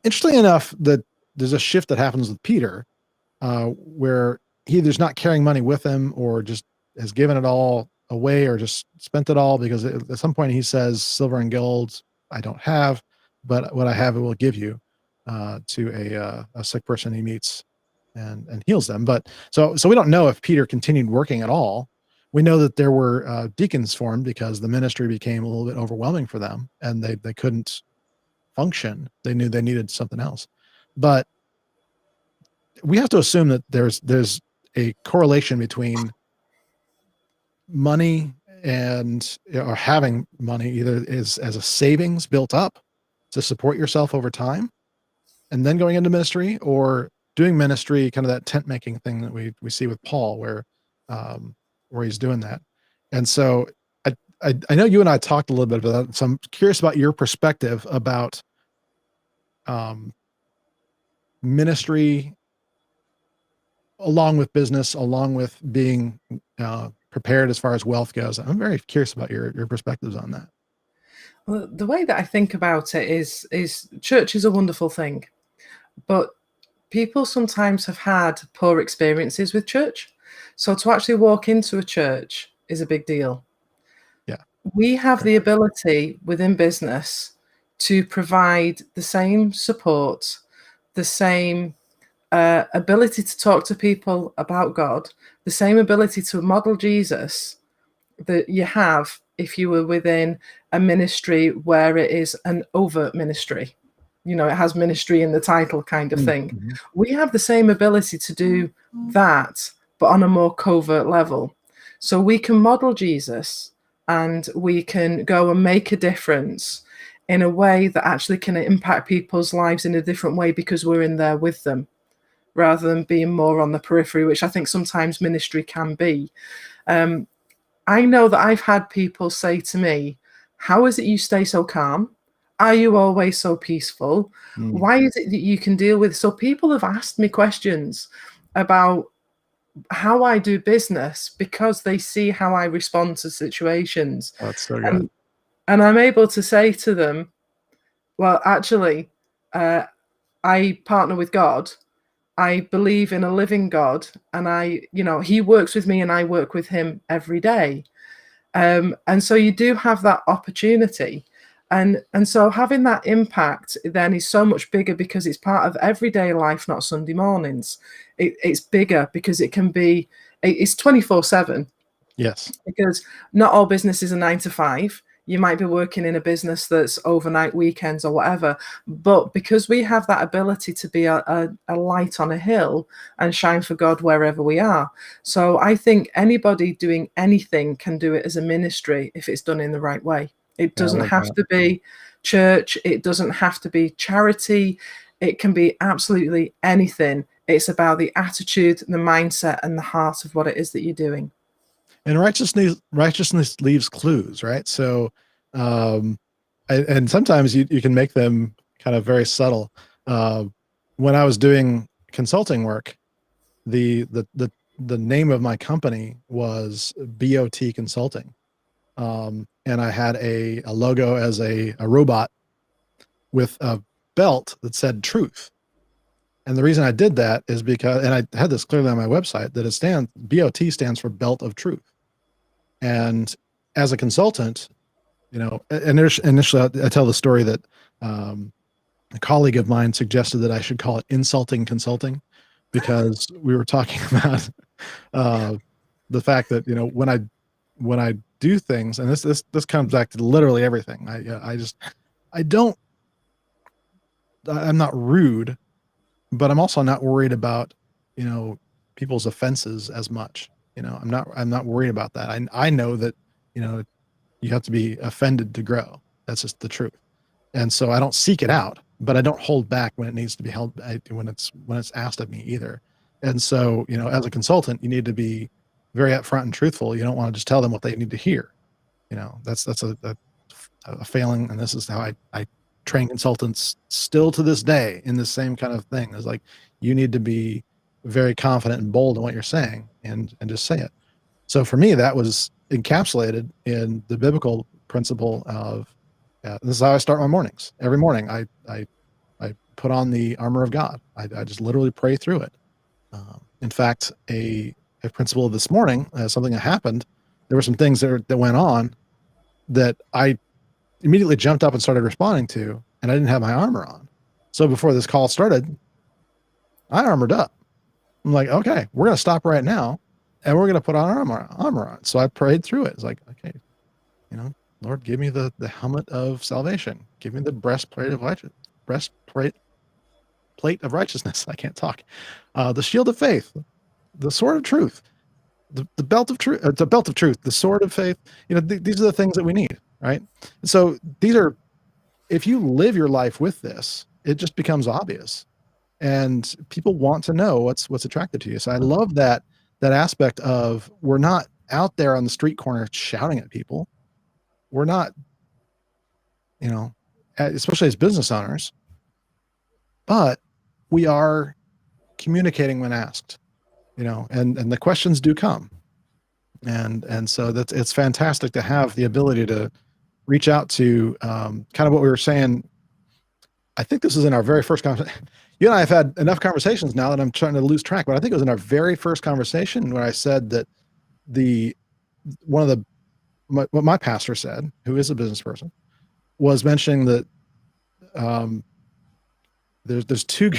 Interestingly enough, that there's a shift that happens with Peter, where he either's not carrying money with him or just has given it all away or just spent it all, because at some point he says, silver and gold I don't have, but what I have I will give you, to a sick person he meets and heals them. But so we don't know if Peter continued working at all. We know that there were deacons formed because the ministry became a little bit overwhelming for them and they couldn't function. They knew they needed something else. But we have to assume that there's a correlation between money and, or having money either is as a savings built up to support yourself over time and then going into ministry, or doing ministry, kind of that tent making thing that we see with Paul, where he's doing that. And so I know you and I talked a little bit about that. So I'm curious about your perspective about ministry along with business, along with being prepared as far as wealth goes. I'm very curious about your perspectives on that. Well, the way that I think about it is church is a wonderful thing, but people sometimes have had poor experiences with church. So to actually walk into a church is a big deal. Yeah. We have the ability within business to provide the same support, the same ability to talk to people about God, the same ability to model Jesus that you have if you were within a ministry where it is an overt ministry. It has ministry in the title kind of thing. Mm-hmm. We have the same ability to do that, but on a more covert level. So we can model Jesus and we can go and make a difference in a way that actually can impact people's lives in a different way because we're in there with them, rather than being more on the periphery, which I think sometimes ministry can be. I know that I've had people say to me, how is it you stay so calm? Are you always so peaceful? Why is it that you can deal with? So people have asked me questions about how I do business because they see how I respond to situations. That's so good. And I'm able to say to them, well, actually, I partner with God. I believe in a living God, and he works with me and I work with him every day. And so you do have that opportunity. And so having that impact then is so much bigger because it's part of everyday life, not Sunday mornings. It's bigger because it's 24/7. Yes. Because not all businesses are 9 to 5. You might be working in a business that's overnight, weekends or whatever. But because we have that ability to be a light on a hill and shine for God wherever we are. So I think anybody doing anything can do it as a ministry if it's done in the right way. It doesn't have to be church. It doesn't have to be charity. It can be absolutely anything. It's about the attitude, the mindset, and the heart of what it is that you're doing. And righteousness leaves clues, right? So, and sometimes you can make them kind of very subtle. When I was doing consulting work, the name of my company was BOT Consulting, and I had a logo as a robot with a belt that said truth. And the reason I did that is because, and I had this clearly on my website, that BOT stands for Belt of Truth. And as a consultant, initially I tell the story that a colleague of mine suggested that I should call it insulting consulting, because we were talking about the fact that, when I do things, and this comes back to literally everything. I'm not rude, but I'm also not worried about, people's offenses as much. I'm not worried about that. I know that, you have to be offended to grow. That's just the truth. And so I don't seek it out, but I don't hold back when it needs to be held, when it's asked of me either. And so, as a consultant, you need to be very upfront and truthful. You don't want to just tell them what they need to hear. That's a failing. And this is how I train consultants still to this day in the same kind of thing. It's like, you need to be very confident and bold in what you're saying, and just say it. So for me, that was encapsulated in the biblical principle of, this is how I start my mornings. Every morning, I put on the armor of God. I just literally pray through it. In fact, a principle of this morning, something that happened, there were some things that went on that I immediately jumped up and started responding to, and I didn't have my armor on. So before this call started, I armored up. I'm like, okay, we're going to stop right now, and we're going to put on our armor on. So I prayed through it. It's like, okay, Lord, give me the helmet of salvation. Give me the breastplate of righteousness. I can't talk. The shield of faith, the sword of truth, the belt of truth, the sword of faith. These are the things that we need, right? So these are, if you live your life with this, it just becomes obvious, and people want to know what's attracted to you. So I love that aspect of, we're not out there on the street corner shouting at people. We're not, especially as business owners, but we are communicating when asked, and the questions do come. And so it's fantastic to have the ability to reach out to, kind of what we were saying. I think this is in our very first conversation. You and I have had enough conversations now that I'm trying to lose track, but I think it was in our very first conversation where I said that what my pastor said, who is a business person, was mentioning that there's two.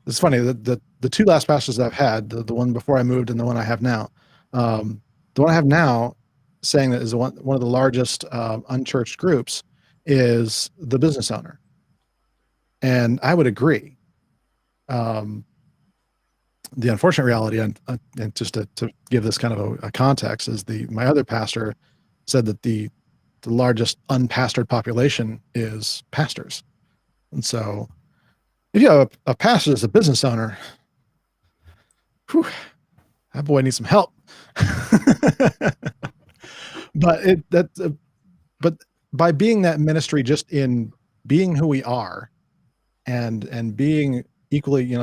It's funny that the two last pastors that I've had, the one before I moved and the one I have now, the one I have now, saying that is one of the largest unchurched groups, is the business owner. And I would agree. The unfortunate reality, and just to give this kind of a context, is my other pastor said that the largest unpastored population is pastors. And so if you have a pastor that's a business owner, that boy needs some help. But by being that ministry, just in being who we are, and being equally,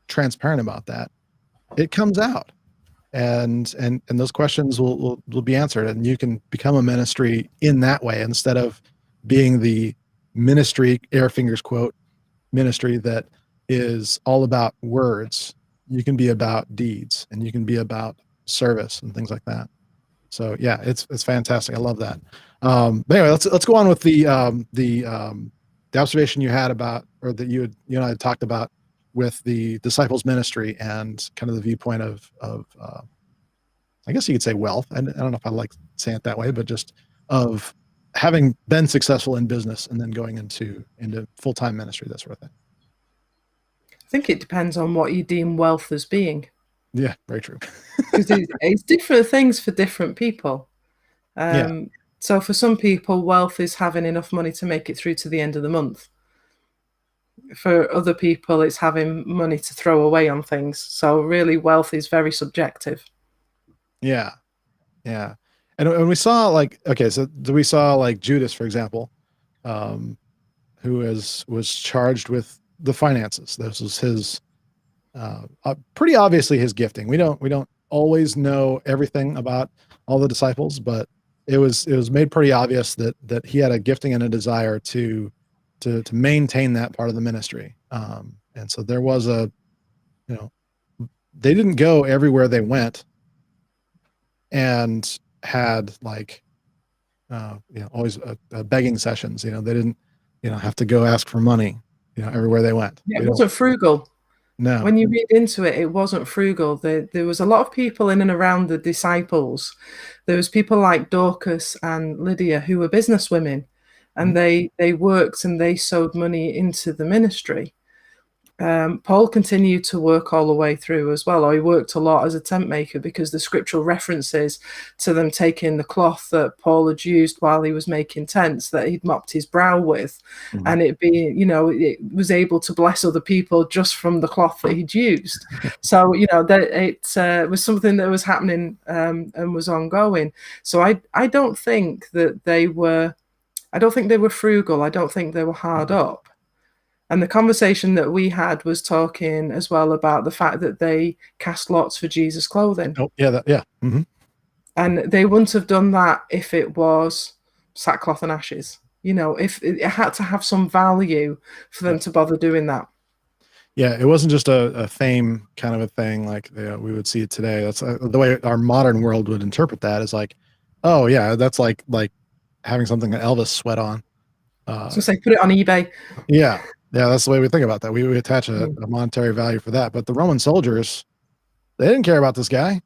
transparent about that, it comes out, and those questions will be answered, and you can become a ministry in that way, instead of being the ministry, air fingers quote, ministry that is all about words. You can be about deeds, and you can be about service and things like that. So yeah, it's fantastic. I love that. But anyway, let's go on with the observation you had about, or that you and I had talked about, with the disciples ministry, and kind of the viewpoint of I guess you could say wealth. I don't know if I like saying it that way, but just of having been successful in business and then going into full-time ministry, that sort of thing. I think it depends on what you deem wealth as being. Yeah, very true. Because it's different things for different people. Yeah. So for some people, wealth is having enough money to make it through to the end of the month. For other people, it's having money to throw away on things. So really, wealth is very subjective. Yeah. Yeah. And we saw like, okay, so we saw like Judas, for example, um, who was charged with the finances. This was his, pretty obviously his gifting. We don't always know everything about all the disciples, but it was made pretty obvious that he had a gifting and a desire to maintain that part of the ministry. And so there was you know, they didn't go everywhere they went and had like, always begging sessions. They didn't, have to go ask for money, everywhere they went. Yeah, it wasn't frugal. No. When you read into it, it wasn't frugal. There was a lot of people in and around the disciples. There was people like Dorcas and Lydia who were businesswomen, and they worked and they sowed money into the ministry. Paul continued to work all the way through as well, or he worked a lot as a tent maker, because the scriptural references to them taking the cloth that Paul had used while he was making tents that he'd mopped his brow with, and it being, it was able to bless other people just from the cloth that he'd used. So, that it was something that was happening and was ongoing. So I don't think that they were, I don't think they were frugal. I don't think they were hard up. And the conversation that we had was talking as well about the fact that they cast lots for Jesus' clothing. Oh, yeah, yeah. And they wouldn't have done that if it was sackcloth and ashes. If it had to have some value for them to bother doing that. Yeah, it wasn't just a fame kind of a thing like we would see it today. That's the way our modern world would interpret that, is like, oh yeah, that's like having something that Elvis sweat on. So say put it on eBay. Yeah. Yeah, that's the way we think about that. We attach a monetary value for that. But the Roman soldiers, they didn't care about this guy.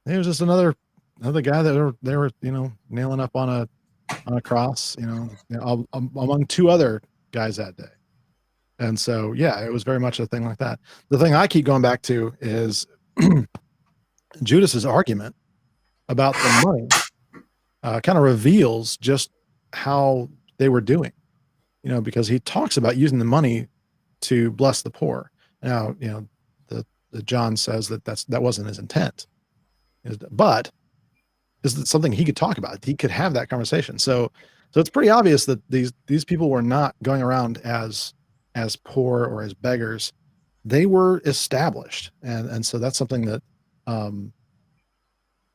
He was just another guy that they were nailing up on a cross, among two other guys that day. And so, yeah, it was very much a thing like that. The thing I keep going back to is Judas's argument about the money kind of reveals just how they were doing. Because he talks about using the money to bless the poor. Now, the John says that wasn't his intent, but is it something he could talk about? He could have that conversation. So it's pretty obvious that these people were not going around as poor or as beggars. They were established, and so that's something that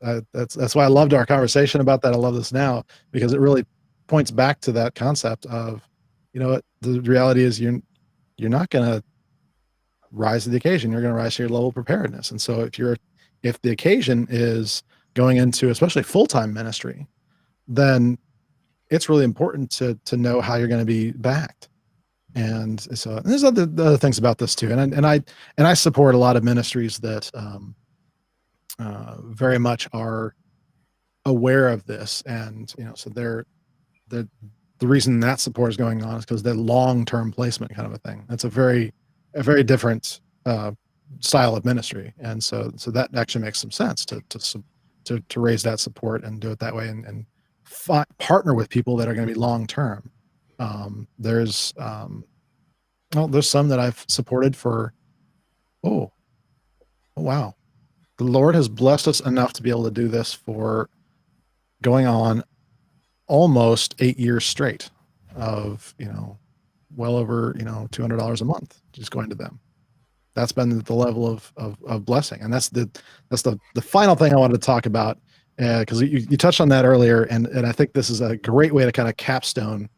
that's why I loved our conversation about that. I love this now because it really points back to that concept of, the reality is you're not going to rise to the occasion. You're going to rise to your level of preparedness. And so if the occasion is going into especially full-time ministry, then it's really important to know how you're going to be backed. And so there's other things about this too. And I support a lot of ministries that very much are aware of this. And, so the reason that support is going on is because they're long-term placement kind of a thing. That's a very different style of ministry. And so that actually makes some sense to raise that support and do it that way and partner with people that are going to be long-term. There's some that I've supported for, oh wow. The Lord has blessed us enough to be able to do this for going on almost 8 years straight of, well over, $200 a month, just going to them. That's been the level of blessing. And that's the final thing I wanted to talk about. Cause you touched on that earlier. And I think this is a great way to kind of capstone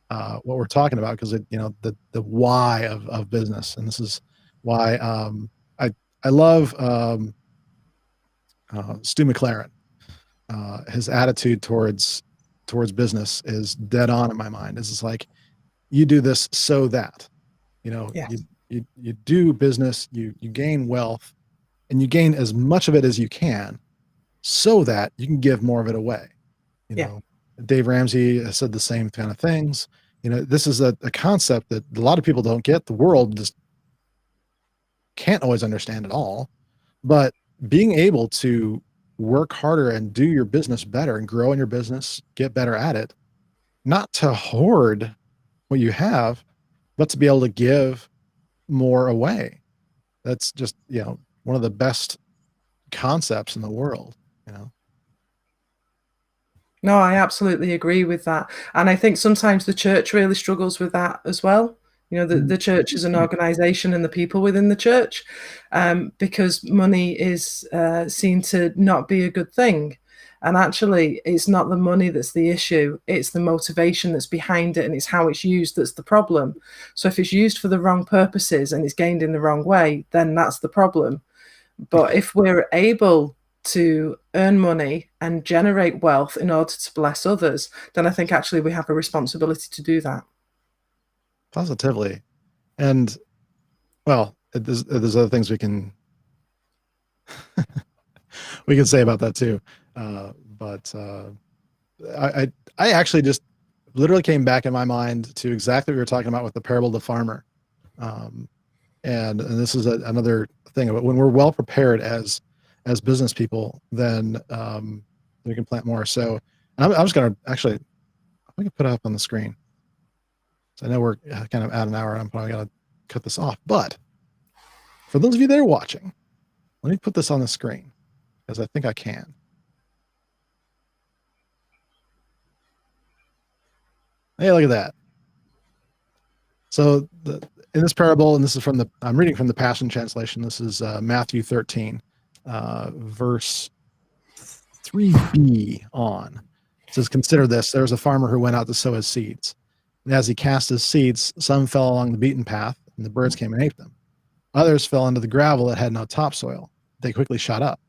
what we're talking about. Cause the why of business. And this is why, I love, Stu McLaren. His attitude towards business is dead on in my mind. It's like, you do this so that, Yes. you do business, you gain wealth, and you gain as much of it as you can so that you can give more of it away. Dave Ramsey has said the same kind of things. This is a concept that a lot of people don't get. The world just can't always understand it all, but being able to work harder and do your business better and grow in your business, get better at it, not to hoard what you have, but to be able to give more away. That's just, one of the best concepts in the world, No, I absolutely agree with that. And I think sometimes the church really struggles with that as well. The church is an organization and the people within the church, because money is seen to not be a good thing. And actually, it's not the money that's the issue. It's the motivation that's behind it, and it's how it's used that's the problem. So if it's used for the wrong purposes and it's gained in the wrong way, then that's the problem. But if we're able to earn money and generate wealth in order to bless others, then I think actually we have a responsibility to do that. Positively. And well, there's other things we can say about that too. But I actually just literally came back in my mind to exactly what we were talking about with the parable of the farmer. And this is another thing about when we're well prepared as business people, then we can plant more. So I'm just going to actually, we can put it up on the screen. So I know we're kind of at an hour and I'm probably going to cut this off, but for those of you that are watching, let me put this on the screen because I think I can. Hey, look at that. So in this parable, and this is I'm reading from the Passion Translation. This is Matthew 13, verse 3b on. It says, "Consider this, there was a farmer who went out to sow his seeds. And as he cast his seeds, some fell along the beaten path, and the birds came and ate them. Others fell into the gravel that had no topsoil. They quickly shot up.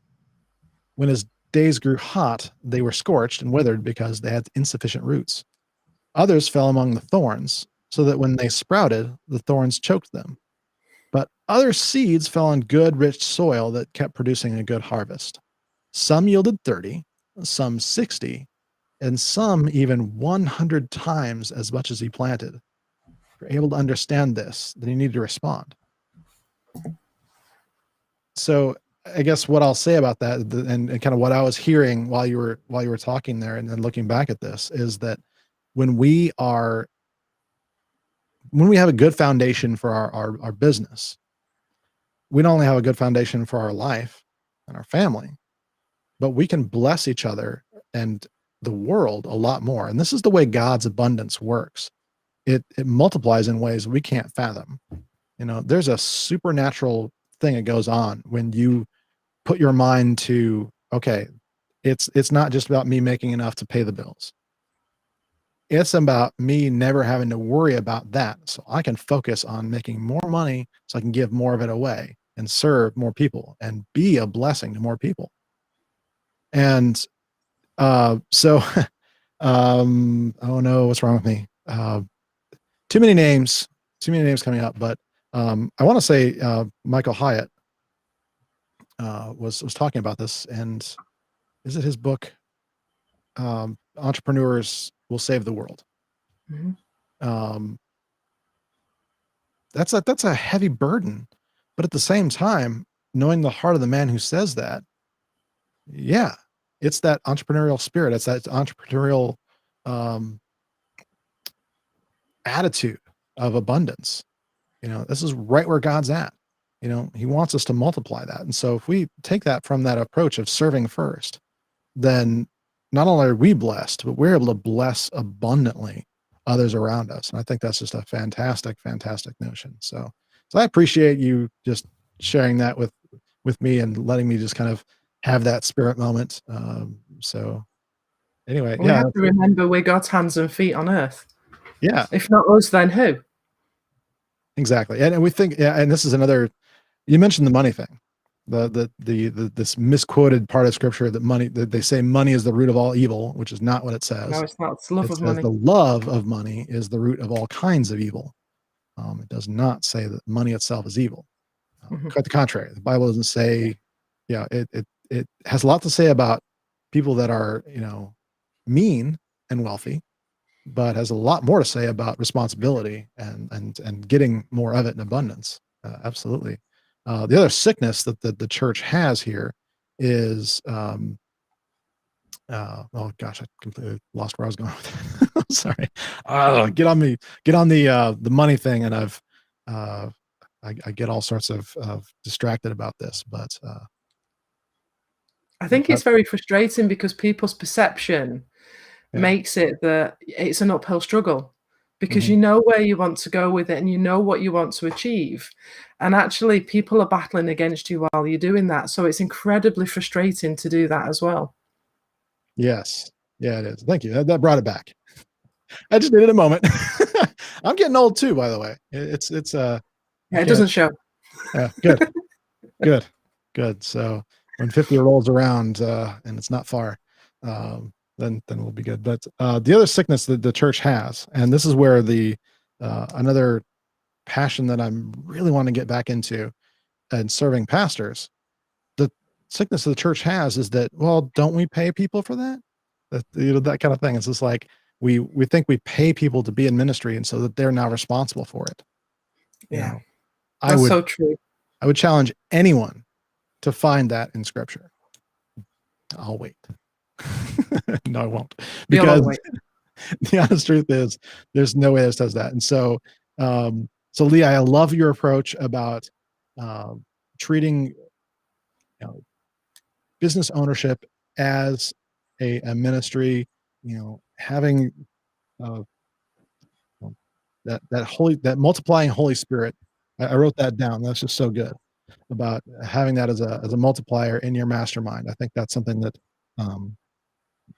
When his days grew hot, they were scorched and withered because they had insufficient roots. Others fell among the thorns, so that when they sprouted, the thorns choked them. But other seeds fell on good, rich soil that kept producing a good harvest. Some yielded 30, some 60, and some even 100 times as much as he planted." If you're able to understand this, then you need to respond. So I guess what I'll say about that, and kind of what I was hearing while you were talking there, and then looking back at this, is that when we have a good foundation for our business, we not only have a good foundation for our life and our family, but we can bless each other and the world a lot more. And this is the way God's abundance works. It multiplies in ways we can't fathom. There's a supernatural thing that goes on when you put your mind to, okay, it's not just about me making enough to pay the bills. It's about me never having to worry about that. So I can focus on making more money so I can give more of it away and serve more people and be a blessing to more people. And so, oh no, what's wrong with me? Too many names coming up, but I want to say Michael Hyatt was talking about this, and is it his book, Entrepreneurs Will Save the World? Mm-hmm. That's a heavy burden, but at the same time, knowing the heart of the man who says that, yeah, it's that entrepreneurial spirit. It's that entrepreneurial attitude of abundance. This is right where God's at. He wants us to multiply that. And so if we take that from that approach of serving first, then not only are we blessed, but we're able to bless abundantly others around us. And I think that's just a fantastic, fantastic notion. So I appreciate you just sharing that with me and letting me just kind of have that spirit moment. So anyway, we have to remember we're God's hands and feet on earth. Yeah. If not us, then who? Exactly. And we think, and this is another, you mentioned the money thing, this misquoted part of scripture that they say money is the root of all evil, which is not what it says. No, it's not. It's love of money. The love of money is the root of all kinds of evil. It does not say that money itself is evil. Quite the contrary. The Bible doesn't say, it has a lot to say about people that are, mean and wealthy, but has a lot more to say about responsibility and getting more of it in abundance. Absolutely. The other sickness that the church has here is oh gosh, I completely lost where I was going with it. Sorry. Get on the money thing, and I get all sorts of distracted about this, but I think it's very frustrating because people's perception makes it that it's an uphill struggle, because you know where you want to go with it and you know what you want to achieve. And actually, people are battling against you while you're doing that. So it's incredibly frustrating to do that as well. Yes. Yeah, it is. Thank you. That brought it back. I just needed a moment. I'm getting old too, by the way. Yeah, it doesn't show. Yeah, good. So when 50 rolls around, and it's not far, then we'll be good. But the other sickness that the church has, and this is where another passion that I'm really want to get back into and serving pastors, the sickness that the church has is that, well, don't we pay people for that? That kind of thing. It's just like we think we pay people to be in ministry, and so that they're now responsible for it. Yeah, that's so true. I would challenge anyone to find that in Scripture. I'll wait. No, I won't, because the honest truth is there's no way this does that. And so, Lee, I love your approach about treating business ownership as a ministry. Having that multiplying Holy Spirit. I wrote that down. That's just so good, about having that as a multiplier in your mastermind. I think that's something that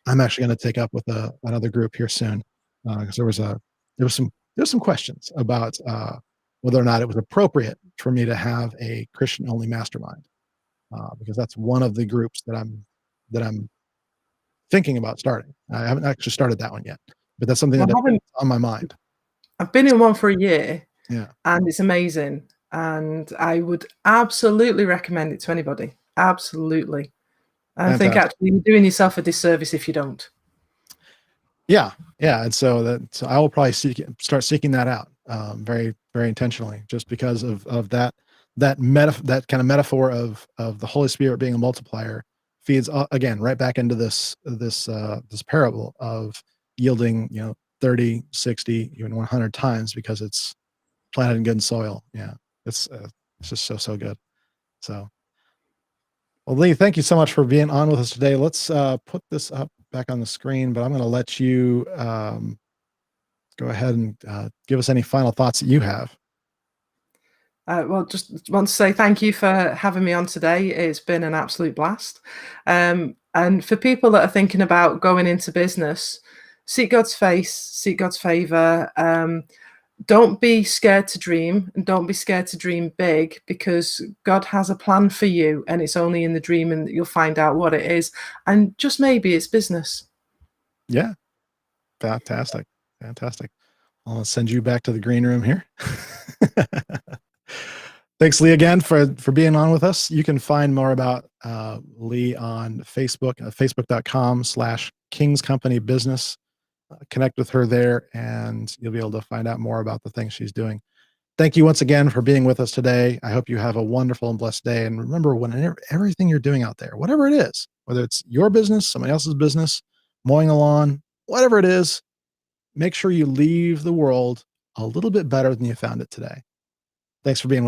I'm actually going to take up with another group here soon, because there was some questions about whether or not it was appropriate for me to have a Christian only mastermind, because that's one of the groups that I'm thinking about starting. I haven't actually started that one yet, but that's something that's on my mind. I've been in one for a year, yeah, and it's amazing. And I would absolutely recommend it to anybody. Absolutely. I think actually you're doing yourself a disservice if you don't. Yeah. And so I will probably start seeking that out, very, very intentionally, just because of that kind of metaphor of the Holy Spirit being a multiplier feeds again right back into this parable of yielding 30, 60, even 100 times, because it's planted in good soil. Yeah, it's just so good. So, well, Lee, thank you so much for being on with us today. Let's put this up back on the screen, but I'm going to let you go ahead and give us any final thoughts that you have. Well, just want to say thank you for having me on today. It's been an absolute blast. And for people that are thinking about going into business, seek God's face, seek God's favor. Don't be scared to dream, and don't be scared to dream big, because God has a plan for you, and it's only in the dream and you'll find out what it is. And just maybe it's business. Yeah. Fantastic. I'll send you back to the green room here. Thanks, Lee, again for being on with us. You can find more about Lee on Facebook, facebook.com/King's Company Business. Connect with her there, and you'll be able to find out more about the things she's doing. Thank you once again for being with us today. I hope you have a wonderful and blessed day. And remember, whenever everything you're doing out there, whatever it is, whether it's your business, somebody else's business, mowing the lawn, whatever it is, make sure you leave the world a little bit better than you found it today. Thanks for being with us.